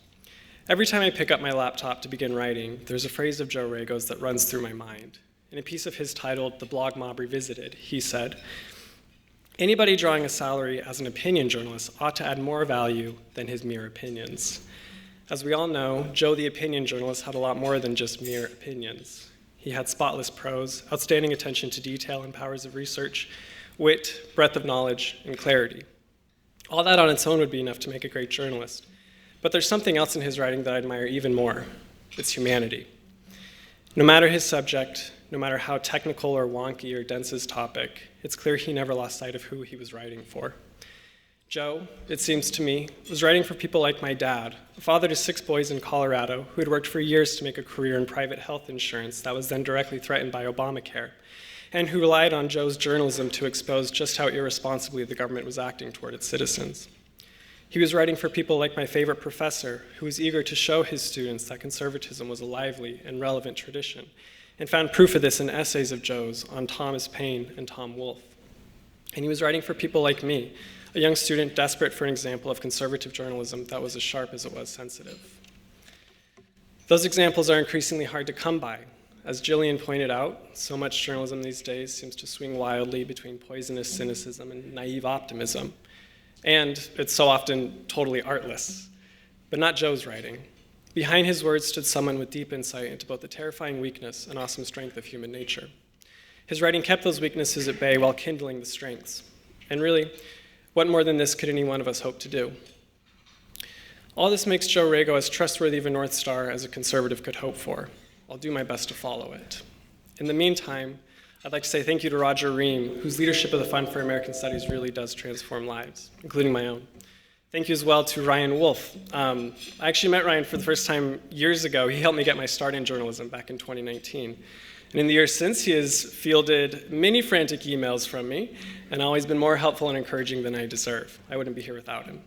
Every time I pick up my laptop to begin writing, there's a phrase of Joe Rago's that runs through my mind. In a piece of his titled The Blog Mob Revisited, he said, "Anybody drawing a salary as an opinion journalist ought to add more value than his mere opinions." As we all know, Joe the opinion journalist had a lot more than just mere opinions. He had spotless prose, outstanding attention to detail and powers of research, wit, breadth of knowledge, and clarity. All that on its own would be enough to make a great journalist. But there's something else in his writing that I admire even more. It's humanity. No matter his subject, no matter how technical or wonky or dense his topic, it's clear he never lost sight of who he was writing for. Joe, it seems to me, was writing for people like my dad, a father to 6 boys in Colorado who had worked for years to make a career in private health insurance that was then directly threatened by Obamacare, and who relied on Joe's journalism to expose just how irresponsibly the government was acting toward its citizens. He was writing for people like my favorite professor, who was eager to show his students that conservatism was a lively and relevant tradition, and found proof of this in essays of Joe's on Thomas Paine and Tom Wolfe. And he was writing for people like me, a young student desperate for an example of conservative journalism that was as sharp as it was sensitive. Those examples are increasingly hard to come by. As Jillian pointed out, so much journalism these days seems to swing wildly between poisonous cynicism and naive optimism. And it's so often totally artless. But not Joe's writing. Behind his words stood someone with deep insight into both the terrifying weakness and awesome strength of human nature. His writing kept those weaknesses at bay while kindling the strengths. And really, what more than this could any one of us hope to do? All this makes Joe Rago as trustworthy of a North Star as a conservative could hope for. I'll do my best to follow it. In the meantime, I'd like to say thank you to Roger Ream, whose leadership of the Fund for American Studies really does transform lives, including my own. Thank you as well to Ryan Wolf. I actually met Ryan for the first time years ago. He helped me get my start in journalism back in 2019. And in the years since, he has fielded many frantic emails from me and always been more helpful and encouraging than I deserve. I wouldn't be here without him.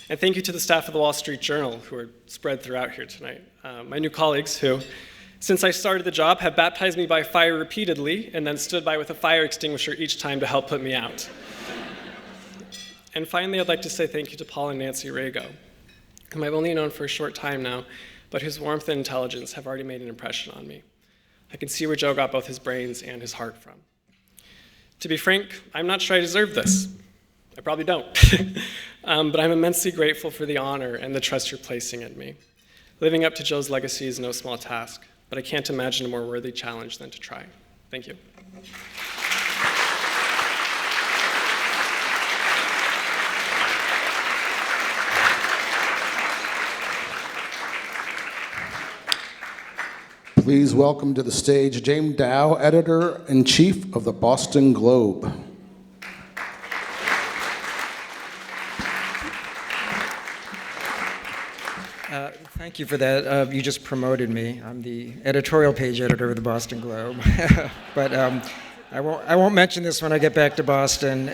And thank you to the staff of the Wall Street Journal who are spread throughout here tonight. My new colleagues who, since I started the job, have baptized me by fire repeatedly and then stood by with a fire extinguisher each time to help put me out. And finally, I'd like to say thank you to Paul and Nancy Rago, whom I've only known for a short time now, but whose warmth and intelligence have already made an impression on me. I can see where Joe got both his brains and his heart from. To be frank, I'm not sure I deserve this. I probably don't. But I'm immensely grateful for the honor and the trust you're placing in me. Living up to Joe's legacy is no small task, but I can't imagine a more worthy challenge than to try. Thank you. Please welcome to the stage James Dow, Editor-in-Chief of the Boston Globe. Thank you for that. You just promoted me. I'm the editorial page editor of the Boston Globe. But I won't mention this when I get back to Boston.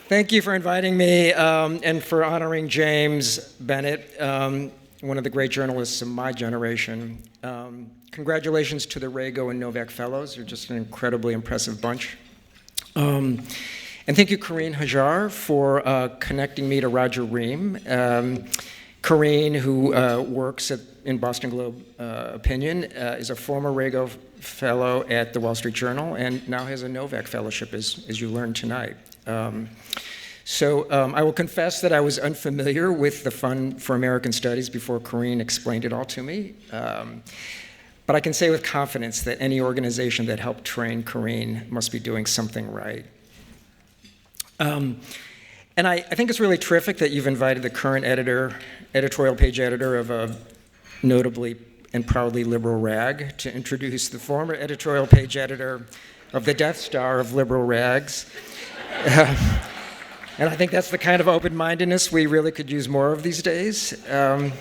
Thank you for inviting me and for honoring James Bennet, one of the great journalists of my generation. Congratulations to the Rago and Novak Fellows. You're just an incredibly impressive bunch. And thank you, Karine Hajar, for connecting me to Roger Ream. Karine, who works in Boston Globe Opinion, is a former Rago Fellow at the Wall Street Journal and now has a Novak Fellowship, as you learned tonight. So I will confess that I was unfamiliar with the Fund for American Studies before Karine explained it all to me. But I can say with confidence that any organization that helped train Karine must be doing something right. And I think it's really terrific that you've invited the current editorial page editor of a notably and proudly liberal rag to introduce the former editorial page editor of the Death Star of liberal rags. And I think that's the kind of open-mindedness we really could use more of these days. And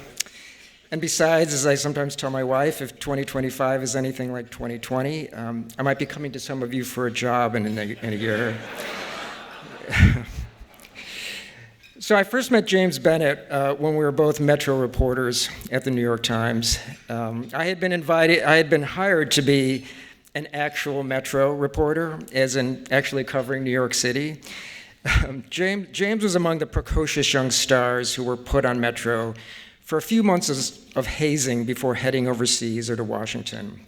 besides, as I sometimes tell my wife, if 2025 is anything like 2020, I might be coming to some of you for a job in a year. So I first met James Bennet when we were both Metro reporters at the New York Times. I had been hired to be an actual Metro reporter, as in actually covering New York City. James was among the precocious young stars who were put on Metro for a few months of hazing before heading overseas or to Washington.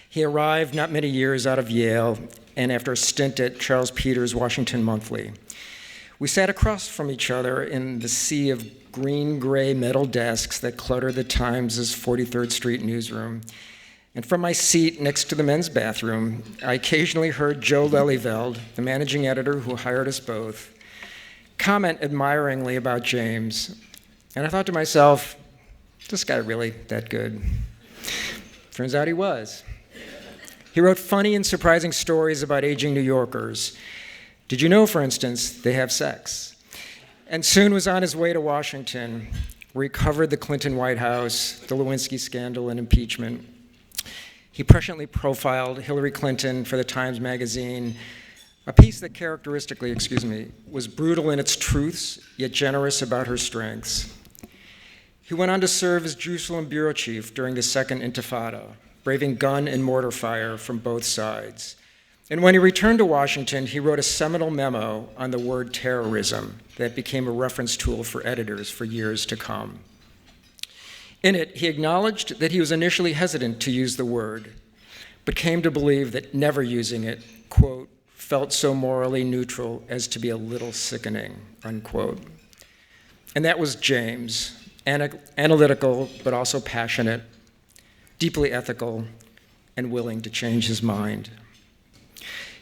He arrived not many years out of Yale and after a stint at Charles Peters' Washington Monthly. We sat across from each other in the sea of green-gray metal desks that clutter the Times' 43rd Street newsroom. And from my seat next to the men's bathroom, I occasionally heard Joe Lelyveld, the managing editor who hired us both, comment admiringly about James And I thought to myself, this guy really that good? Turns out he was. He wrote funny and surprising stories about aging New Yorkers. Did you know, for instance, they have sex? And soon was on his way to Washington, where he covered the Clinton White House, the Lewinsky scandal, and impeachment. He presciently profiled Hillary Clinton for the Times Magazine, a piece that characteristically, was brutal in its truths, yet generous about her strengths. He went on to serve as Jerusalem bureau chief during the Second Intifada, braving gun and mortar fire from both sides. And when he returned to Washington, he wrote a seminal memo on the word terrorism that became a reference tool for editors for years to come. In it, he acknowledged that he was initially hesitant to use the word, but came to believe that never using it, quote, felt so morally neutral as to be a little sickening, unquote. And that was James, analytical, but also passionate, deeply ethical, and willing to change his mind.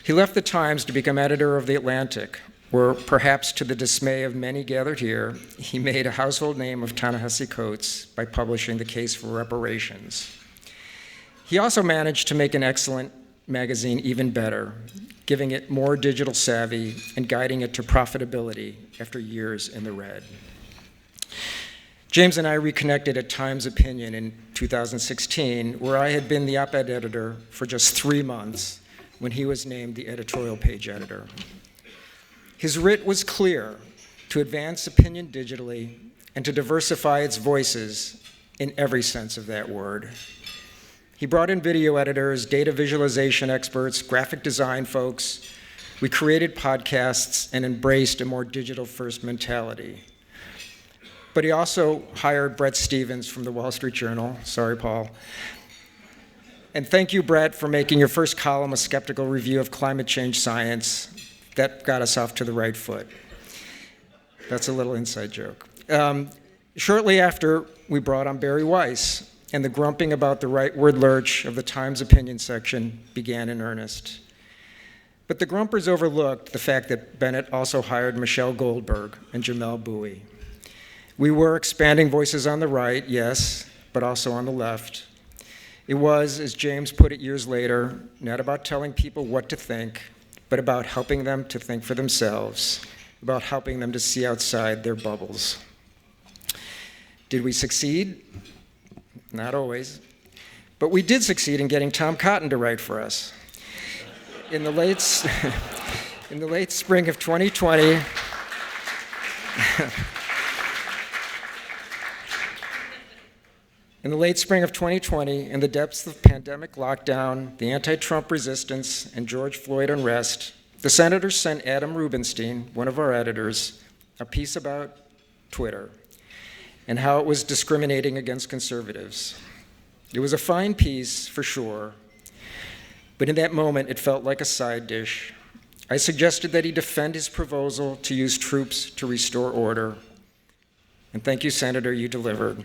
He left the Times to become editor of The Atlantic, where, perhaps to the dismay of many gathered here, he made a household name of Ta-Nehisi Coates by publishing The Case for Reparations. He also managed to make an excellent magazine even better, giving it more digital savvy and guiding it to profitability after years in the red. James and I reconnected at Times Opinion in 2016, where I had been the op-ed editor for just 3 months when he was named the editorial page editor. His writ was clear: to advance opinion digitally and to diversify its voices in every sense of that word. He brought in video editors, data visualization experts, graphic design folks. We created podcasts and embraced a more digital-first mentality. But he also hired Bret Stephens from the Wall Street Journal. Sorry, Paul. And thank you, Bret, for making your first column a skeptical review of climate change science. That got us off to the right foot. That's a little inside joke. Shortly after, we brought on Barry Weiss, and the grumping about the rightward lurch of the Times opinion section began in earnest. But the grumpers overlooked the fact that Bennet also hired Michelle Goldberg and Jamel Bowie. We were expanding voices on the right, yes, but also on the left. It was, as James put it years later, not about telling people what to think, but about helping them to think for themselves, about helping them to see outside their bubbles. Did we succeed? Not always. But we did succeed in getting Tom Cotton to write for us. In the late spring of 2020, in the depths of pandemic lockdown, the anti-Trump resistance, and George Floyd unrest, the senators sent Adam Rubinstein, one of our editors, a piece about Twitter and how it was discriminating against conservatives. It was a fine piece, for sure, but in that moment, it felt like a side dish. I suggested that he defend his proposal to use troops to restore order. And thank you, Senator, you delivered.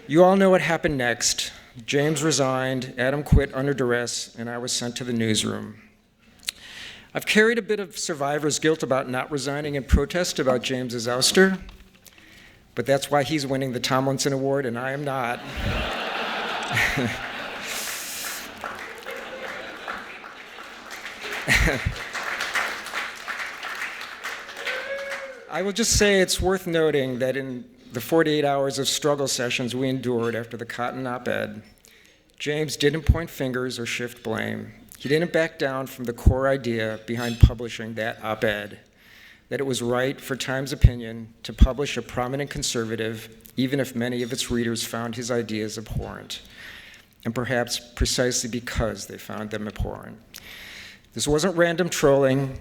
You all know what happened next. James resigned, Adam quit under duress, and I was sent to the newsroom. I've carried a bit of survivor's guilt about not resigning in protest about James's ouster, but that's why he's winning the Tomlinson Award and I am not. I will just say it's worth noting that in the 48 hours of struggle sessions we endured after the Cotton op-ed, James didn't point fingers or shift blame. He didn't back down from the core idea behind publishing that op-ed, that it was right for Times Opinion to publish a prominent conservative, even if many of its readers found his ideas abhorrent, and perhaps precisely because they found them abhorrent. This wasn't random trolling.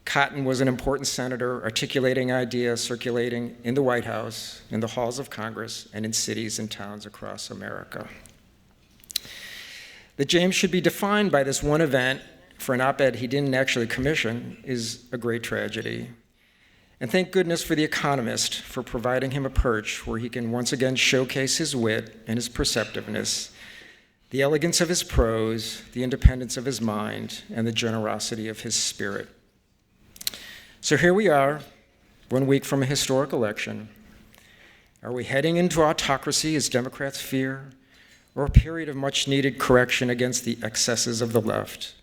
Cotton was an important senator articulating ideas circulating in the White House, in the halls of Congress, and in cities and towns across America. That James should be defined by this one event for an op-ed he didn't actually commission is a great tragedy. And thank goodness for The Economist for providing him a perch where he can once again showcase his wit and his perceptiveness, the elegance of his prose, the independence of his mind, and the generosity of his spirit. So here we are, 1 week from a historic election. Are we heading into autocracy as Democrats fear, or a period of much-needed correction against the excesses of the left?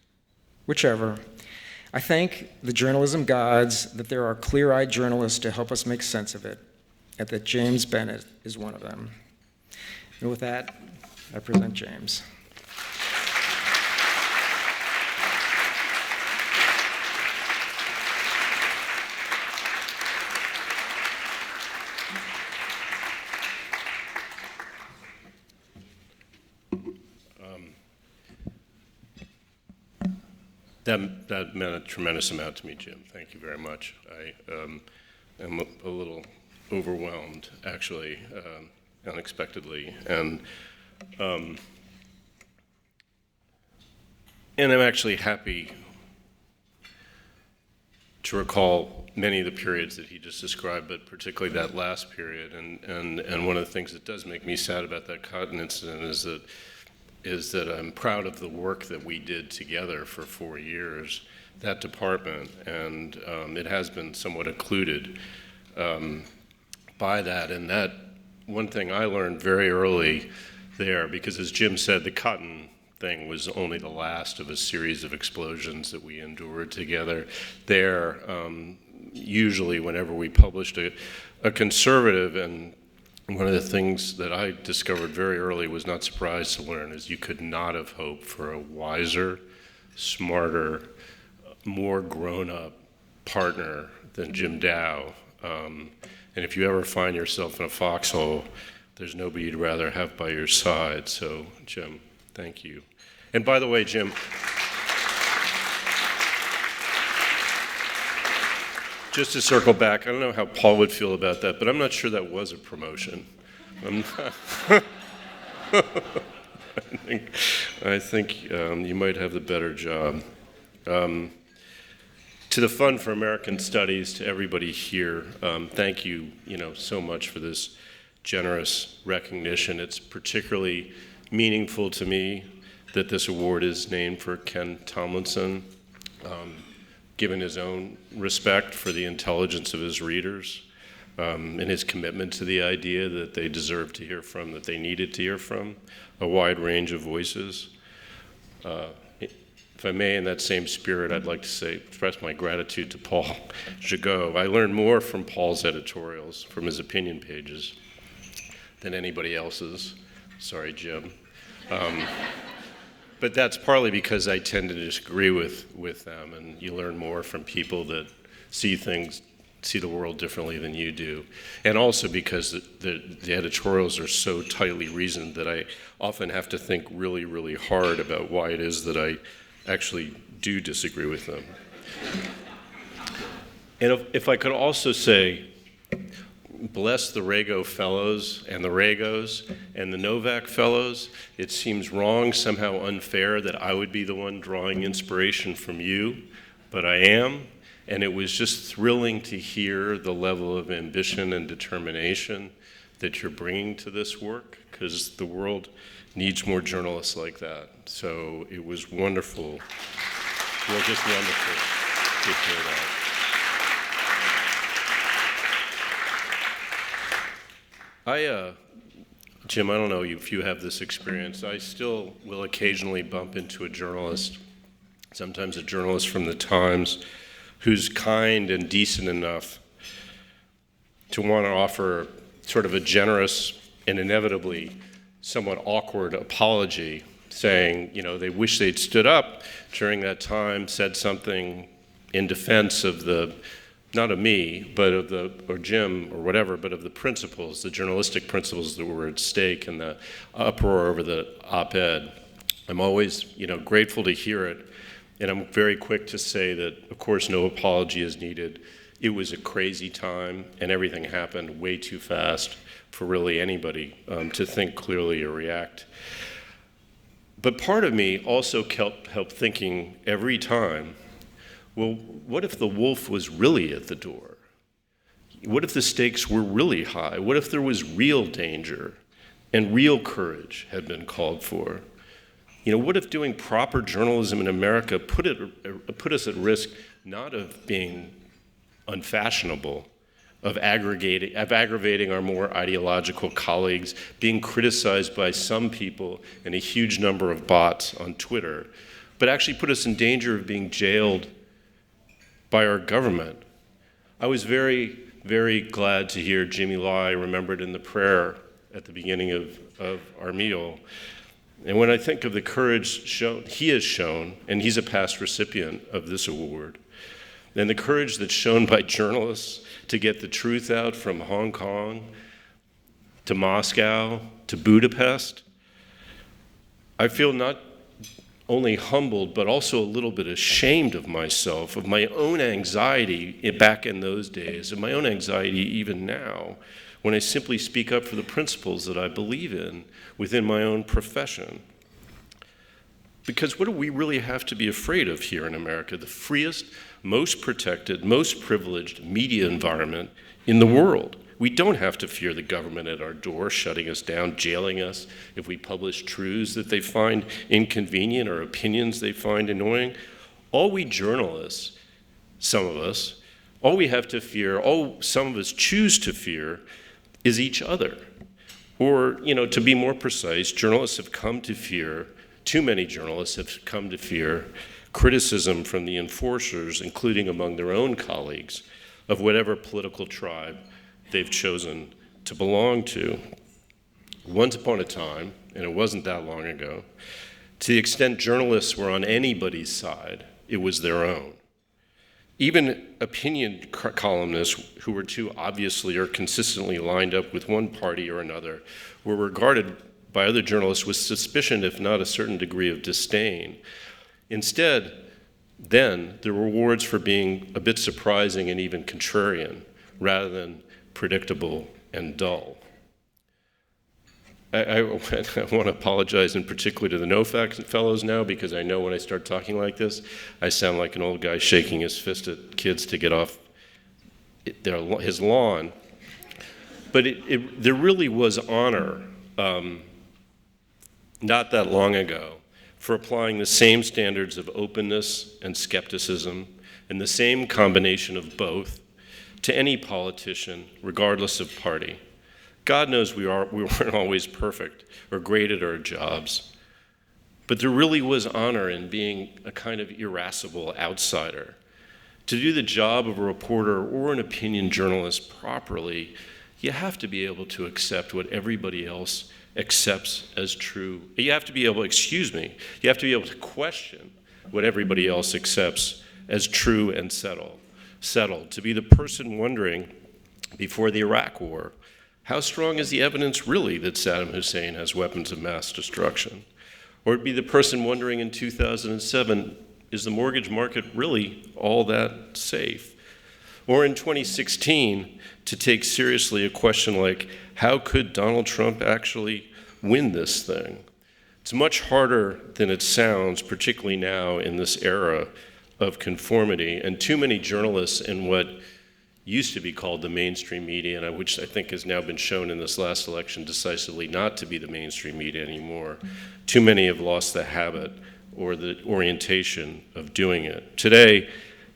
Whichever. I thank the journalism gods that there are clear-eyed journalists to help us make sense of it, and that James Bennet is one of them. And with that, I present James. That meant a tremendous amount to me, Jim. Thank you very much. I am a little overwhelmed, actually, unexpectedly, and I'm actually happy to recall many of the periods that he just described, but particularly that last period. And one of the things that does make me sad about that Cotton incident is that I'm proud of the work that we did together for 4 years, that department, and it has been somewhat occluded by that. And that one thing I learned very early there, because as Jim said, the Cotton thing was only the last of a series of explosions that we endured together there. Usually whenever we published a conservative, and one of the things that I discovered very early, was not surprised to learn, is you could not have hoped for a wiser, smarter, more grown-up partner than Jim Dow. And if you ever find yourself in a foxhole, there's nobody you'd rather have by your side. So, Jim, thank you. And by the way, Jim, just to circle back, I don't know how Paul would feel about that, but I'm not sure that was a promotion. I think you might have the better job. To the Fund for American Studies, to everybody here, thank you, so much for this generous recognition. It's particularly meaningful to me that this award is named for Ken Tomlinson, given his own respect for the intelligence of his readers, and his commitment to the idea that they deserve to hear from, that they needed to hear from, a wide range of voices. If I may, in that same spirit, I'd like to express my gratitude to Paul Rago. I learned more from Paul's editorials, from his opinion pages, than anybody else's. Sorry, Jim. But that's partly because I tend to disagree with them, and you learn more from people that see the world differently than you do. And also because the editorials are so tightly reasoned that I often have to think really, really hard about why it is that I actually do disagree with them. And if I could also say, bless the Rago Fellows and the Ragos and the Novak Fellows. It seems wrong, somehow unfair, that I would be the one drawing inspiration from you, but I am. And it was just thrilling to hear the level of ambition and determination that you're bringing to this work, because the world needs more journalists like that. So it was wonderful. Well, just wonderful to hear that. Jim, I don't know if you have this experience. I still will occasionally bump into a journalist, sometimes a journalist from the Times, who's kind and decent enough to want to offer sort of a generous and inevitably somewhat awkward apology, saying, they wish they'd stood up during that time, said something in defense of not of me, but or Jim or whatever, but of the principles, the journalistic principles that were at stake in the uproar over the op-ed. I'm always, grateful to hear it, and I'm very quick to say that, of course, no apology is needed. It was a crazy time, and everything happened way too fast for really anybody to think clearly or react. But part of me also helped thinking every time, well, what if the wolf was really at the door? What if the stakes were really high? What if there was real danger and real courage had been called for? What if doing proper journalism in America put us at risk not of being unfashionable, of aggravating our more ideological colleagues, being criticized by some people and a huge number of bots on Twitter, but actually put us in danger of being jailed by our government. I was very, very glad to hear Jimmy Lai remembered in the prayer at the beginning of our meal. And when I think of the courage he has shown, and he's a past recipient of this award, and the courage that's shown by journalists to get the truth out from Hong Kong to Moscow to Budapest, I feel not only humbled, but also a little bit ashamed of myself, of my own anxiety back in those days, and my own anxiety even now, when I simply speak up for the principles that I believe in within my own profession. Because what do we really have to be afraid of here in America? The freest, most protected, most privileged media environment in the world. We don't have to fear the government at our door, shutting us down, jailing us if we publish truths that they find inconvenient or opinions they find annoying. All we journalists, some of us, all we have to fear, all some of us choose to fear, is each other. Or, to be more precise, journalists have come to fear, too many journalists have come to fear criticism from the enforcers, including among their own colleagues, of whatever political tribe they've chosen to belong to. Once upon a time, and it wasn't that long ago, to the extent journalists were on anybody's side, it was their own. Even opinion columnists who were too obviously or consistently lined up with one party or another were regarded by other journalists with suspicion, if not a certain degree of disdain. Instead, then, the rewards for being a bit surprising and even contrarian, rather than predictable and dull. I want to apologize in particular to the Novak fellows now, because I know when I start talking like this, I sound like an old guy shaking his fist at kids to get off his lawn. But there really was honor not that long ago for applying the same standards of openness and skepticism and the same combination of both to any politician, regardless of party. God knows we weren't always perfect or great at our jobs, but there really was honor in being a kind of irascible outsider. To do the job of a reporter or an opinion journalist properly, you have to be able to accept what everybody else accepts as true. You have to be able to question what everybody else accepts as true and settled. To be the person wondering before the Iraq War, how strong is the evidence really that Saddam Hussein has weapons of mass destruction? Or to be the person wondering in 2007, is the mortgage market really all that safe? Or in 2016, to take seriously a question like, how could Donald Trump actually win this thing? It's much harder than it sounds, particularly now in this era of conformity, and too many journalists in what used to be called the mainstream media, and which I think has now been shown in this last election decisively not to be the mainstream media anymore. Too many have lost the habit or the orientation of doing it. Today,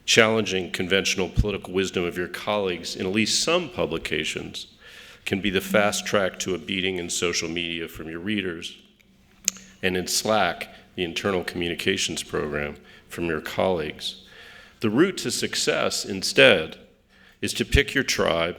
challenging conventional political wisdom of your colleagues in at least some publications can be the fast track to a beating in social media from your readers, and in Slack, the internal communications program, from your colleagues. The route to success, instead, is to pick your tribe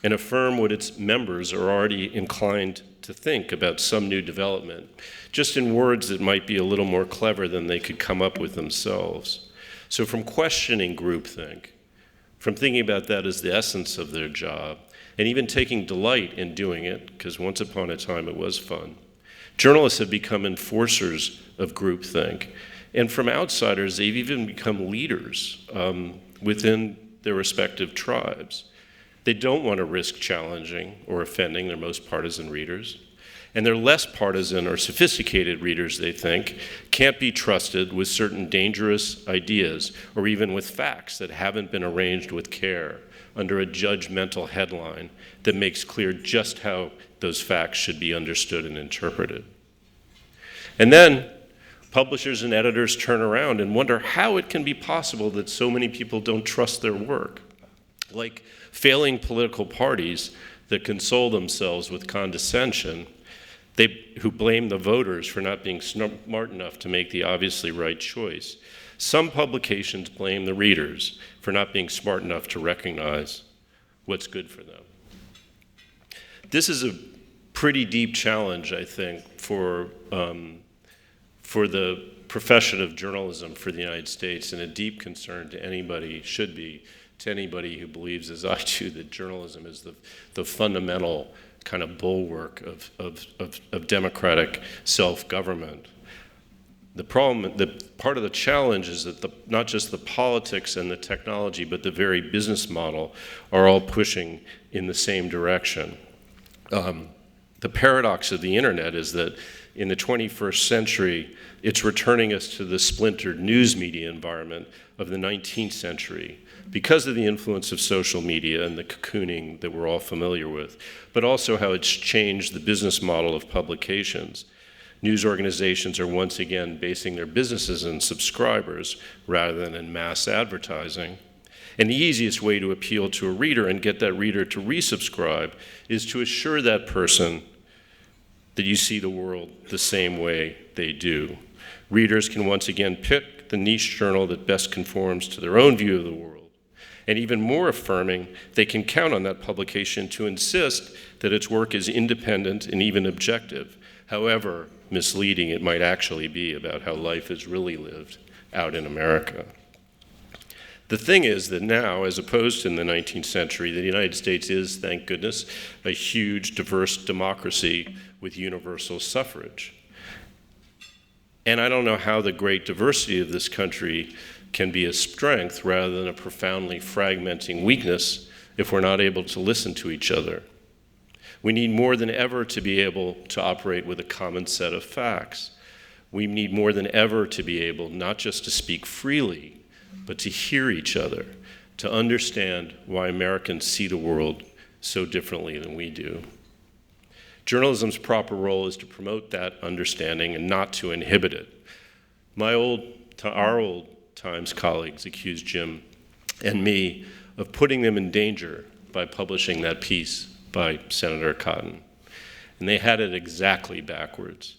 and affirm what its members are already inclined to think about some new development, just in words that might be a little more clever than they could come up with themselves. So from questioning groupthink, from thinking about that as the essence of their job, and even taking delight in doing it, because once upon a time it was fun, journalists have become enforcers of groupthink. And from outsiders, they've even become leaders within their respective tribes. They don't want to risk challenging or offending their most partisan readers. And their less partisan or sophisticated readers, they think, can't be trusted with certain dangerous ideas or even with facts that haven't been arranged with care under a judgmental headline that makes clear just how those facts should be understood and interpreted. And then publishers and editors turn around and wonder how it can be possible that so many people don't trust their work. Like failing political parties that console themselves with condescension, who blame the voters for not being smart enough to make the obviously right choice. Some publications blame the readers for not being smart enough to recognize what's good for them. This is a pretty deep challenge, I think, for the profession of journalism for the United States, and a deep concern to anybody, should be, to anybody who believes, as I do, that journalism is the fundamental kind of bulwark of democratic self-government. The problem, part of the challenge is that not just the politics and the technology, but the very business model are all pushing in the same direction. The paradox of the internet is that in the 21st century, it's returning us to the splintered news media environment of the 19th century because of the influence of social media and the cocooning that we're all familiar with, but also how it's changed the business model of publications. News organizations are once again basing their businesses in subscribers rather than in mass advertising. And the easiest way to appeal to a reader and get that reader to resubscribe is to assure that person that you see the world the same way they do. Readers can once again pick the niche journal that best conforms to their own view of the world. And even more affirming, they can count on that publication to insist that its work is independent and even objective, however misleading it might actually be about how life is really lived out in America. The thing is that now, as opposed to in the 19th century, the United States is, thank goodness, a huge, diverse democracy with universal suffrage. And I don't know how the great diversity of this country can be a strength rather than a profoundly fragmenting weakness if we're not able to listen to each other. We need more than ever to be able to operate with a common set of facts. We need more than ever to be able not just to speak freely, but to hear each other, to understand why Americans see the world so differently than we do. Journalism's proper role is to promote that understanding and not to inhibit it. Our old Times colleagues accused Jim and me of putting them in danger by publishing that piece by Senator Cotton. And they had it exactly backwards.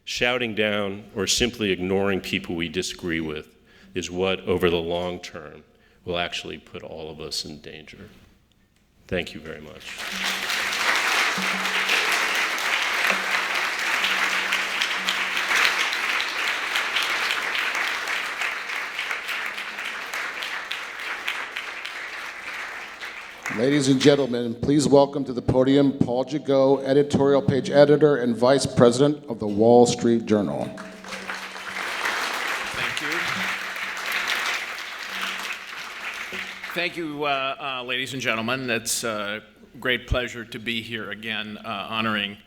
Shouting down or simply ignoring people we disagree with is what, over the long term, will actually put all of us in danger. Thank you very much. Ladies and gentlemen, please welcome to the podium Paul Gigot, editorial page editor and vice president of the Wall Street Journal. Thank you. Thank you, ladies and gentlemen. It's a great pleasure to be here again, honoring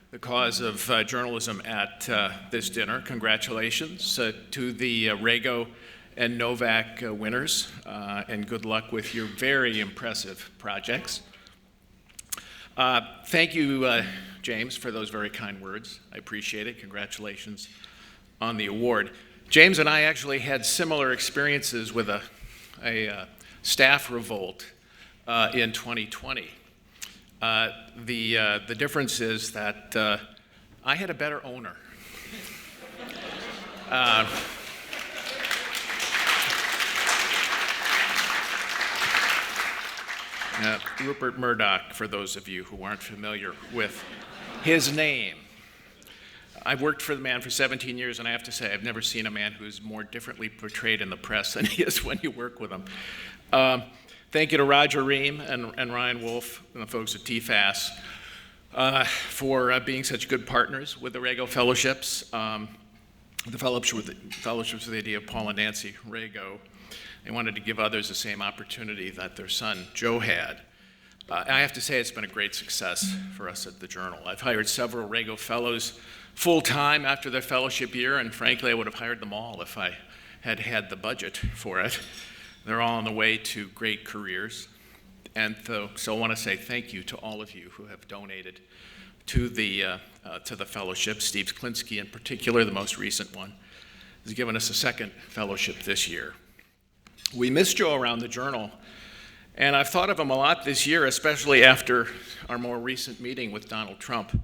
the cause of journalism at this dinner. Congratulations to the Rago and Novak winners, and good luck with your very impressive projects. Thank you, James, for those very kind words. I appreciate it. Congratulations on the award. James and I actually had similar experiences with a staff revolt in 2020. The difference is that I had a better owner. Rupert Murdoch, for those of you who aren't familiar with his name. I've worked for the man for 17 years, and I have to say I've never seen a man who's more differently portrayed in the press than he is when you work with him. Thank you to Roger Ream and Ryan Wolf and the folks at TFAS for being such good partners with the Rago Fellowships, the fellowships with the idea of Paul and Nancy Rago. They wanted to give others the same opportunity that their son Joe had. I have to say it's been a great success for us at the Journal. I've hired several Rago Fellows full-time after their fellowship year, and frankly I would have hired them all if I had had the budget for it. They're all on the way to great careers, and so I want to say thank you to all of you who have donated to the fellowship. Steve Klinsky in particular, the most recent one, has given us a second fellowship this year. We miss Joe around the Journal, And I've thought of him a lot this year, especially after our more recent meeting with Donald Trump,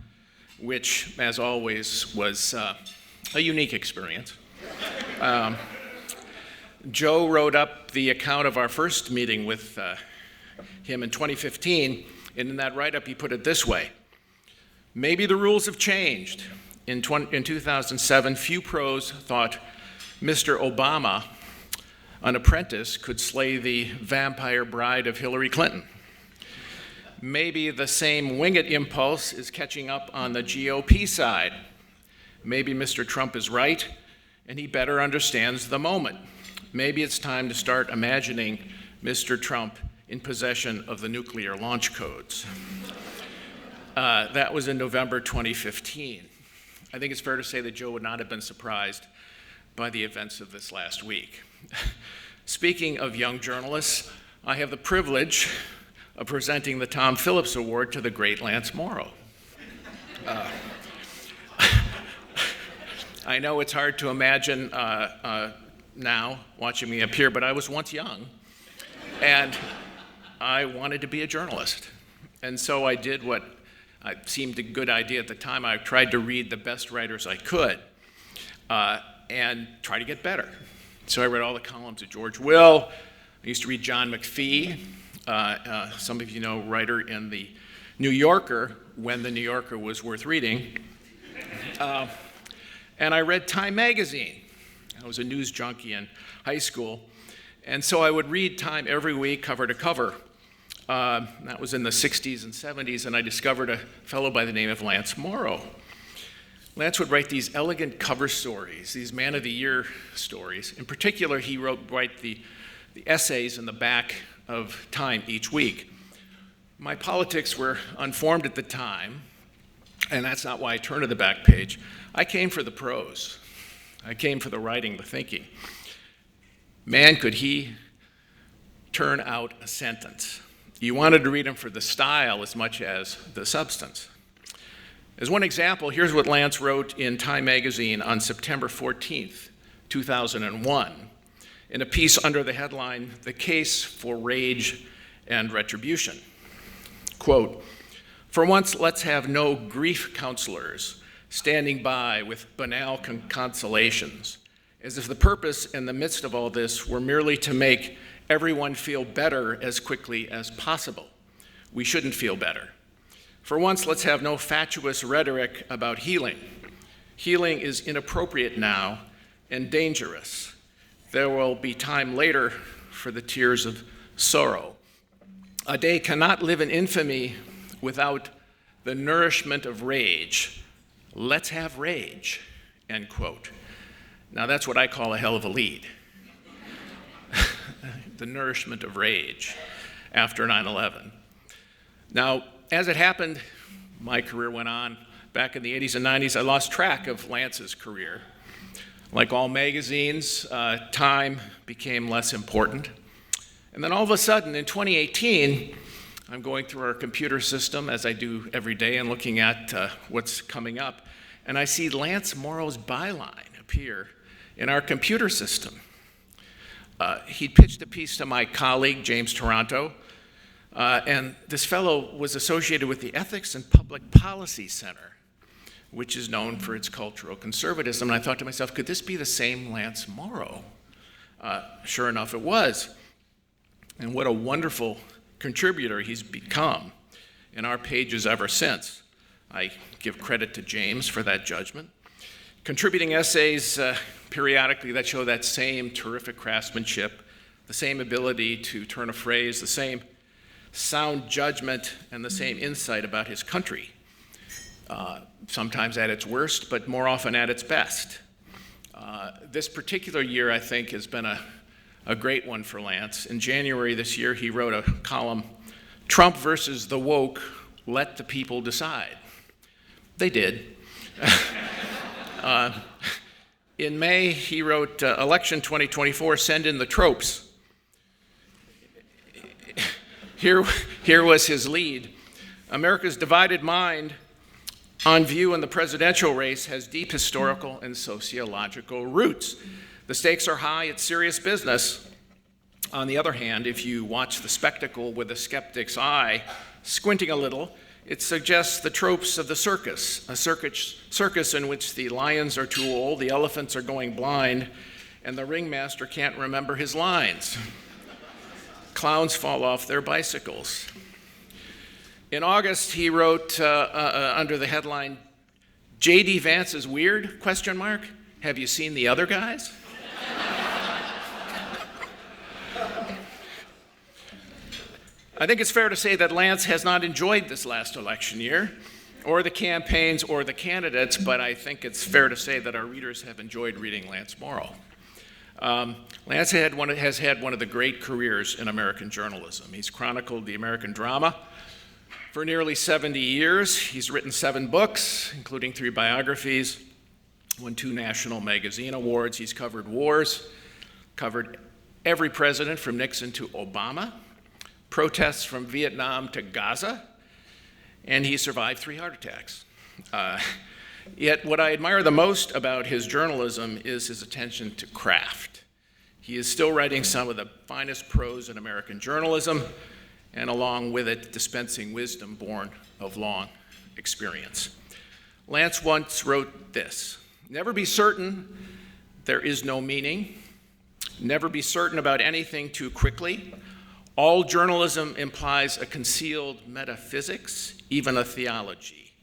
which, as always, was a unique experience. Joe wrote up the account of our first meeting with him in 2015, and in that write-up he put it this way: maybe the rules have changed. In 2007, few pros thought Mr. Obama, an apprentice, could slay the vampire bride of Hillary Clinton. Maybe the same wing-it impulse is catching up on the GOP side. Maybe Mr. Trump is right, and he better understands the moment. Maybe it's time to start imagining Mr. Trump in possession of the nuclear launch codes. That was in November 2015. I think it's fair to say that Joe would not have been surprised by the events of this last week. Speaking of young journalists, I have the privilege of presenting the Tom Phillips Award to the great Lance Morrow. I know it's hard to imagine now, watching me up here, but I was once young, and I wanted to be a journalist. And so I did what seemed a good idea at the time. I tried to read the best writers I could and try to get better. So I read all the columns of George Will. I used to read John McPhee, some of you know, writer in the New Yorker, when the New Yorker was worth reading. And I read Time magazine. I was a news junkie in high school. And so I would read Time every week, cover to cover. That was in the 60s and 70s, and I discovered a fellow by the name of Lance Morrow. Lance would write these elegant cover stories, these Man of the Year stories. In particular, he would write the essays in the back of Time each week. My politics were unformed at the time, and that's not why I turned to the back page. I came for the prose. I came for the writing, the thinking. Man, could he turn out a sentence. You wanted to read him for the style as much as the substance. As one example, here's what Lance wrote in Time magazine on September 14th, 2001, in a piece under the headline, "The Case for Rage and Retribution." Quote, "For once, let's have no grief counselors standing by with banal consolations, as if the purpose in the midst of all this were merely to make everyone feel better as quickly as possible. We shouldn't feel better. For once, let's have no fatuous rhetoric about healing. Healing is inappropriate now and dangerous. There will be time later for the tears of sorrow. A day cannot live in infamy without the nourishment of rage. Let's have rage," end quote. Now that's what I call a hell of a lead. The nourishment of rage after 9/11. Now, as it happened, my career went on. Back in the 80s and 90s, I lost track of Lance's career. Like all magazines, Time became less important. And then all of a sudden, in 2018, I'm going through our computer system, as I do every day, and looking at what's coming up, and I see Lance Morrow's byline appear in our computer system. He pitched a piece to my colleague, James Toronto, and this fellow was associated with the Ethics and Public Policy Center, which is known for its cultural conservatism. And I thought to myself, could this be the same Lance Morrow? Sure enough, it was. And what a wonderful contributor he's become in our pages ever since. I give credit to James for that judgment. Contributing essays periodically that show that same terrific craftsmanship, the same ability to turn a phrase, the same sound judgment, and the same insight about his country. Sometimes at its worst, but more often at its best. This particular year, I think, has been a great one for Lance. In January this year, he wrote a column, "Trump versus the woke, let the people decide." They did. In May, he wrote, "Election 2024, send in the tropes." Here was his lead. "America's divided mind on view in the presidential race has deep historical and sociological roots. The stakes are high, it's serious business. On the other hand, if you watch the spectacle with a skeptic's eye, squinting a little, it suggests the tropes of the circus, a circus in which the lions are too old, the elephants are going blind, and the ringmaster can't remember his lines. Clowns fall off their bicycles. In August, he wrote under the headline, J.D. Vance is weird, ? Have you seen the other guys? I think it's fair to say that Lance has not enjoyed this last election year, or the campaigns, or the candidates, but I think it's fair to say that our readers have enjoyed reading Lance Morrow. Lance has had one of the great careers in American journalism. He's chronicled the American drama for nearly 70 years. He's written 7 books, including 3 biographies, won 2 national magazine awards. He's covered wars, covered every president from Nixon to Obama, protests from Vietnam to Gaza, and he survived 3 heart attacks. Yet what I admire the most about his journalism is his attention to craft. He is still writing some of the finest prose in American journalism, and along with it, dispensing wisdom born of long experience. Lance once wrote this: "Never be certain there is no meaning. Never be certain about anything too quickly. All journalism implies a concealed metaphysics, even a theology.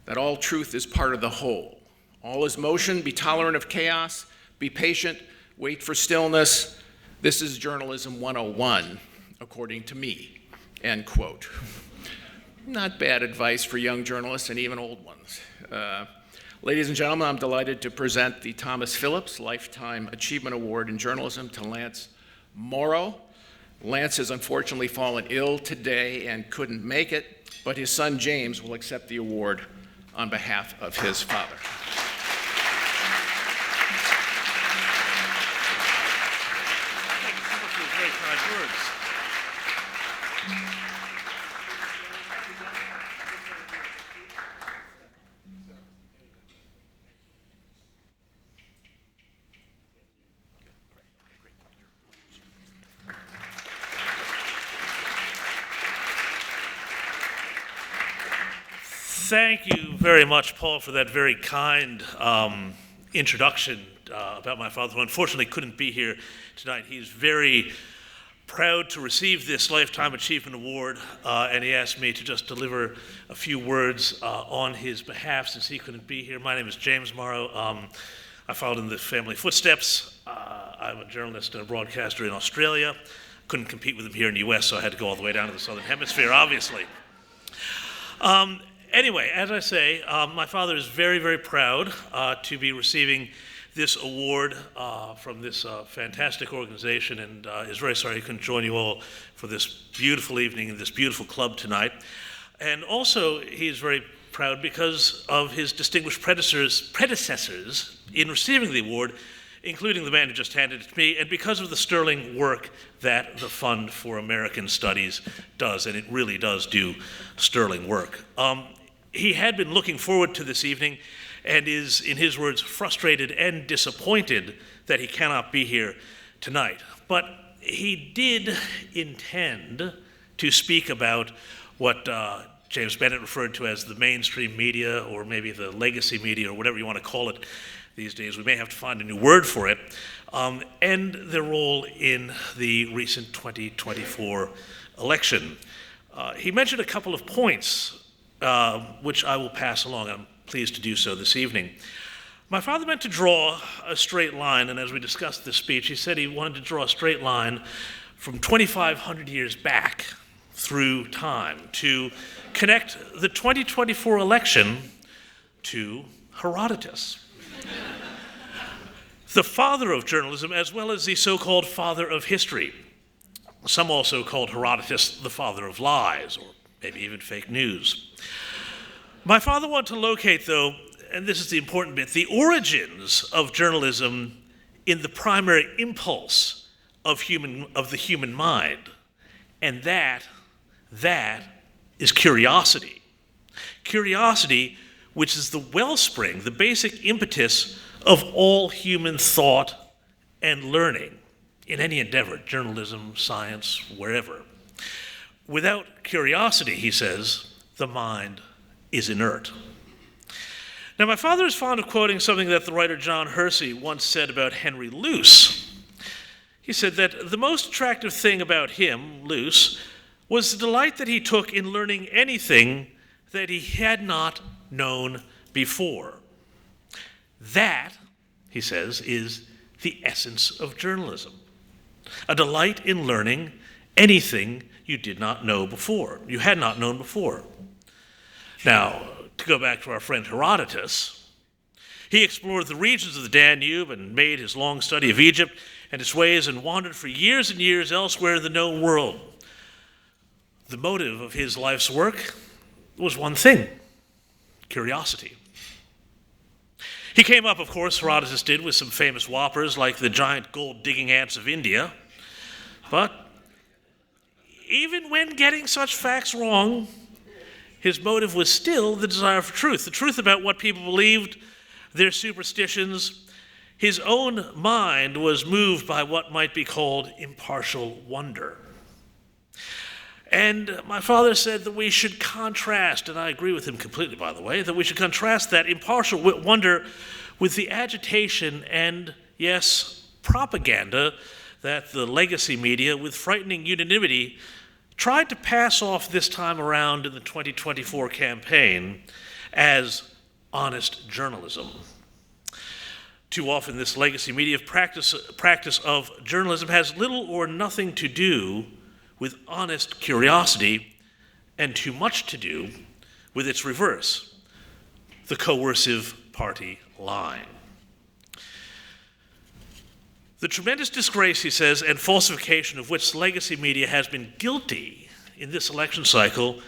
That all truth is part of the whole. All is motion, be tolerant of chaos, be patient, wait for stillness. This is journalism 101, according to me," end quote. Not bad advice for young journalists and even old ones. Ladies and gentlemen, I'm delighted to present the Thomas Phillips Lifetime Achievement Award in Journalism to Lance Morrow. Lance has unfortunately fallen ill today and couldn't make it, but his son James will accept the award on behalf of his father. Thank you so much for those very kind words. Thank you very much, Paul, for that very kind introduction about my father, who unfortunately couldn't be here tonight. He's very proud to receive this Lifetime Achievement Award, and he asked me to just deliver a few words on his behalf since he couldn't be here. My name is James Morrow. I followed in the family footsteps. I'm a journalist and a broadcaster in Australia. Couldn't compete with him here in the US, so I had to go all the way down to the Southern Hemisphere, obviously. Anyway, as I say, my father is very, very proud to be receiving this award from this fantastic organization, and is very sorry he couldn't join you all for this beautiful evening in this beautiful club tonight. And also, he is very proud because of his distinguished predecessors in receiving the award, including the man who just handed it to me, and because of the sterling work that the Fund for American Studies does, and it really does do sterling work. He had been looking forward to this evening and is, in his words, frustrated and disappointed that he cannot be here tonight. But he did intend to speak about what James Bennet referred to as the mainstream media, or maybe the legacy media, or whatever you want to call it these days. We may have to find a new word for it, and their role in the recent 2024 election. He mentioned a couple of points which I will pass along. I'm pleased to do so this evening. My father meant to draw a straight line, and as we discussed this speech, he said he wanted to draw a straight line from 2,500 years back through time to connect the 2024 election to Herodotus, the father of journalism, as well as the so-called father of history. Some also called Herodotus the father of lies, or maybe even fake news. My father wanted to locate, though, and this is the important bit, the origins of journalism in the primary impulse of the human mind, and that is curiosity. Curiosity, which is the wellspring, the basic impetus of all human thought and learning. in any endeavor, journalism, science, wherever. Without curiosity, he says, the mind is inert. Now, my father is fond of quoting something that the writer John Hersey once said about Henry Luce. He said that the most attractive thing about him, Luce, was the delight that he took in learning anything that he had not known before. That, he says, is the essence of journalism. A delight in learning anything you did not know before, you had not known before. Now, to go back to our friend Herodotus, he explored the regions of the Danube and made his long study of Egypt and its ways and wandered for years and years elsewhere in the known world. The motive of his life's work was one thing: curiosity. He came up, of course, Herodotus did, with some famous whoppers like the giant gold-digging ants of India. But even when getting such facts wrong, his motive was still the desire for truth, the truth about what people believed, their superstitions. His own mind was moved by what might be called impartial wonder. And my father said that we should contrast, and I agree with him completely, by the way, that we should contrast that impartial wonder with the agitation and, yes, propaganda that the legacy media, with frightening unanimity, tried to pass off this time around in the 2024 campaign as honest journalism. Too often, this legacy media practice of journalism has little or nothing to do with honest curiosity, and too much to do with its reverse, the coercive party line. The tremendous disgrace, he says, and falsification of which legacy media has been guilty in this election cycle,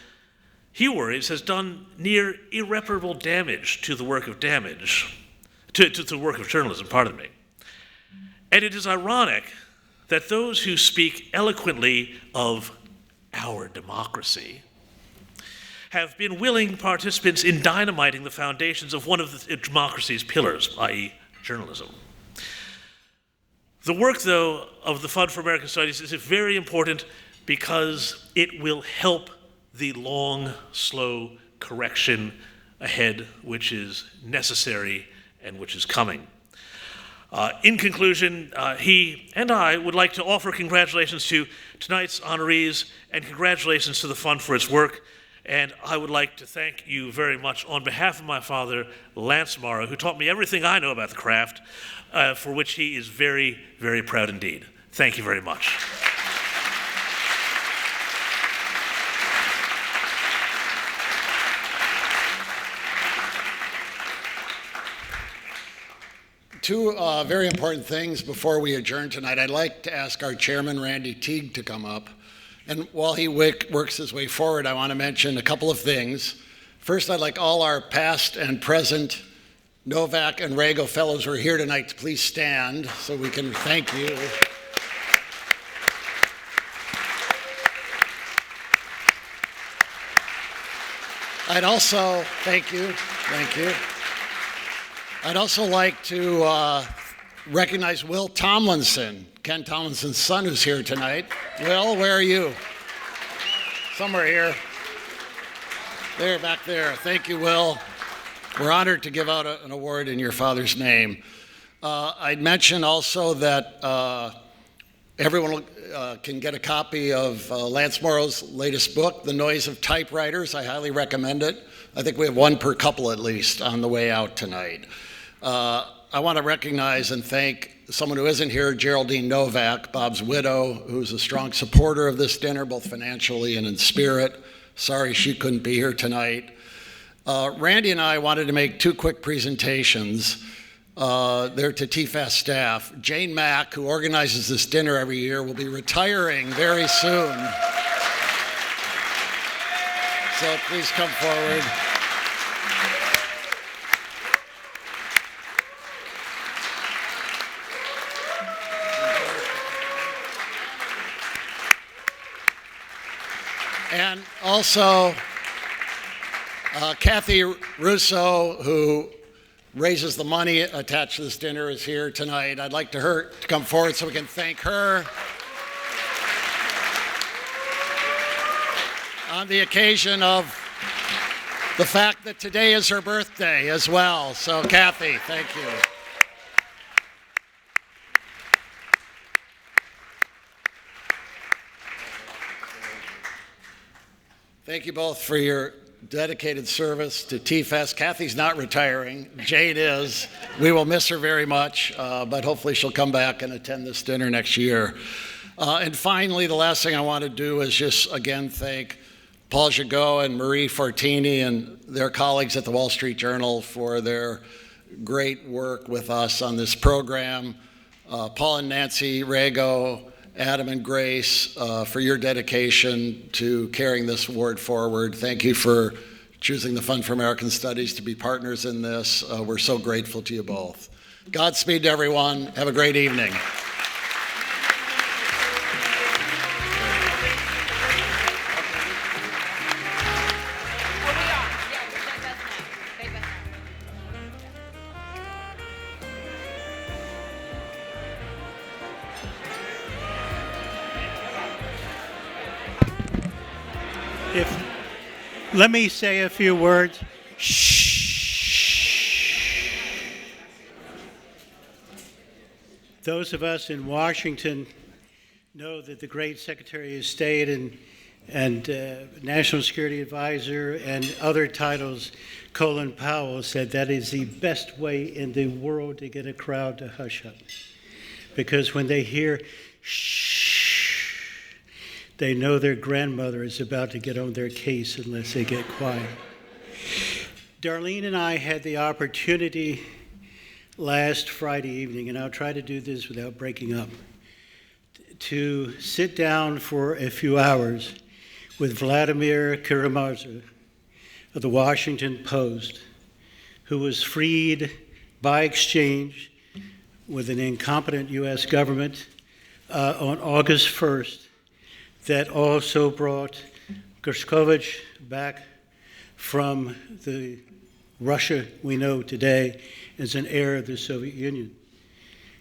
he worries, has done near irreparable damage to the work of to the work of journalism, pardon me. And it is ironic that those who speak eloquently of our democracy have been willing participants in dynamiting the foundations of one of the democracy's pillars, i.e. journalism. The work, though, of the Fund for American Studies is very important because it will help the long, slow correction ahead, which is necessary and which is coming. In conclusion, he and I would like to offer congratulations to tonight's honorees and congratulations to the Fund for its work. And I would like to thank you very much on behalf of my father, Lance Morrow, who taught me everything I know about the craft, for which he is very, very proud indeed. Thank you very much. Two very important things before we adjourn tonight. I'd like to ask our chairman, Randy Teague, to come up. And while he works his way forward, I want to mention a couple of things. First, I'd like all our past and present Novak and Rago Fellows who are here tonight to please stand so we can thank you. I'd also, thank you. I'd also like to recognize Will Tomlinson, Ken Tomlinson's son, who's here tonight. Will, where are you? Somewhere here. There, back there. Thank you, Will. We're honored to give out an award in your father's name. I'd mention also that everyone can get a copy of Lance Morrow's latest book, The Noise of Typewriters. I highly recommend it. I think we have one per couple at least on the way out tonight. I want to recognize and thank someone who isn't here, Geraldine Novak, Bob's widow, who's a strong supporter of this dinner, both financially and in spirit. Sorry she couldn't be here tonight. Randy and I wanted to make two quick presentations. They're to TFAS staff. Jane Mack, who organizes this dinner every year, will be retiring very soon. So please come forward. And also, Kathy Russo, who raises the money attached to this dinner is here tonight. I'd like her to come forward so we can thank her on the occasion of the fact that today is her birthday as well. So Kathy, thank you. Thank you both for your dedicated service to TFAS. Kathy's not retiring. Jade is. We will miss her very much, but hopefully she'll come back and attend this dinner next year. And finally, the last thing I want to do is just again thank Paul Jagot and Marie Fortini and their colleagues at the Wall Street Journal for their great work with us on this program. Paul and Nancy Rago, Adam and Grace, for your dedication to carrying this award forward. Thank you for choosing the Fund for American Studies to be partners in this. We're so grateful to you both. Godspeed to everyone. Have a great evening. Let me say a few words. Those of us in Washington know that the great Secretary of State and National Security Advisor and other titles, Colin Powell, said that is the best way in the world to get a crowd to hush up. Because when they hear they know their grandmother is about to get on their case unless they get quiet. Darlene and I had the opportunity last Friday evening, and I'll try to do this without breaking up, to sit down for a few hours with Vladimir Karamazov of the Washington Post, who was freed by exchange with an incompetent U.S. government on August 1st. That also brought Gershkovich back from the Russia we know today as an heir of the Soviet Union.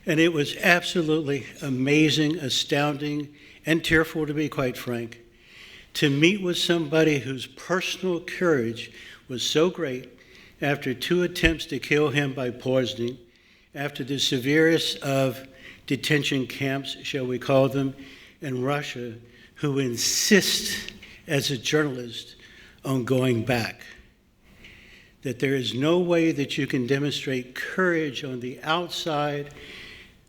And it was absolutely amazing, astounding, and tearful, to be quite frank, to meet with somebody whose personal courage was so great after 2 attempts to kill him by poisoning, after the severest of detention camps, shall we call them, in Russia, who insists as a journalist on going back. That there is no way that you can demonstrate courage on the outside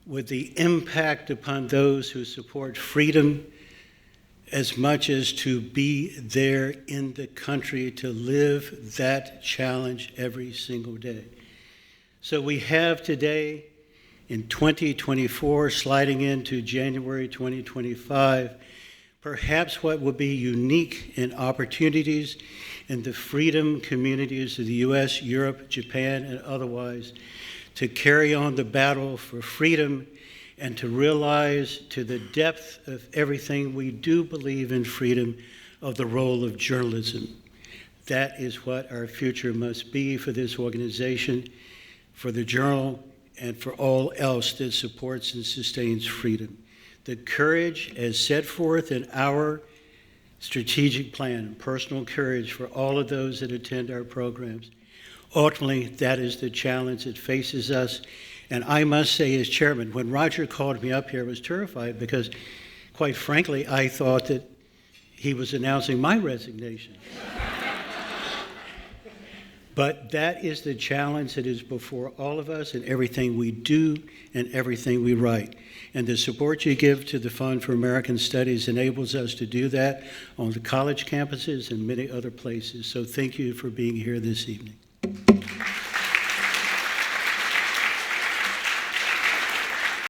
with the impact upon those who support freedom as much as to be there in the country to live that challenge every single day. So we have today, in 2024, sliding into January 2025, perhaps what will be unique in opportunities in the freedom communities of the US, Europe, Japan, and otherwise, to carry on the battle for freedom and to realize to the depth of everything we do believe in freedom of the role of journalism. That is what our future must be for this organization, for the Journal, and for all else that supports and sustains freedom. The courage as set forth in our strategic plan, and personal courage for all of those that attend our programs. Ultimately, that is the challenge that faces us. And I must say, as chairman, when Roger called me up here, I was terrified because, quite frankly, I thought that he was announcing my resignation. But that is the challenge that is before all of us in everything we do and everything we write. And the support you give to the Fund for American Studies enables us to do that on the college campuses and many other places. So thank you for being here this evening.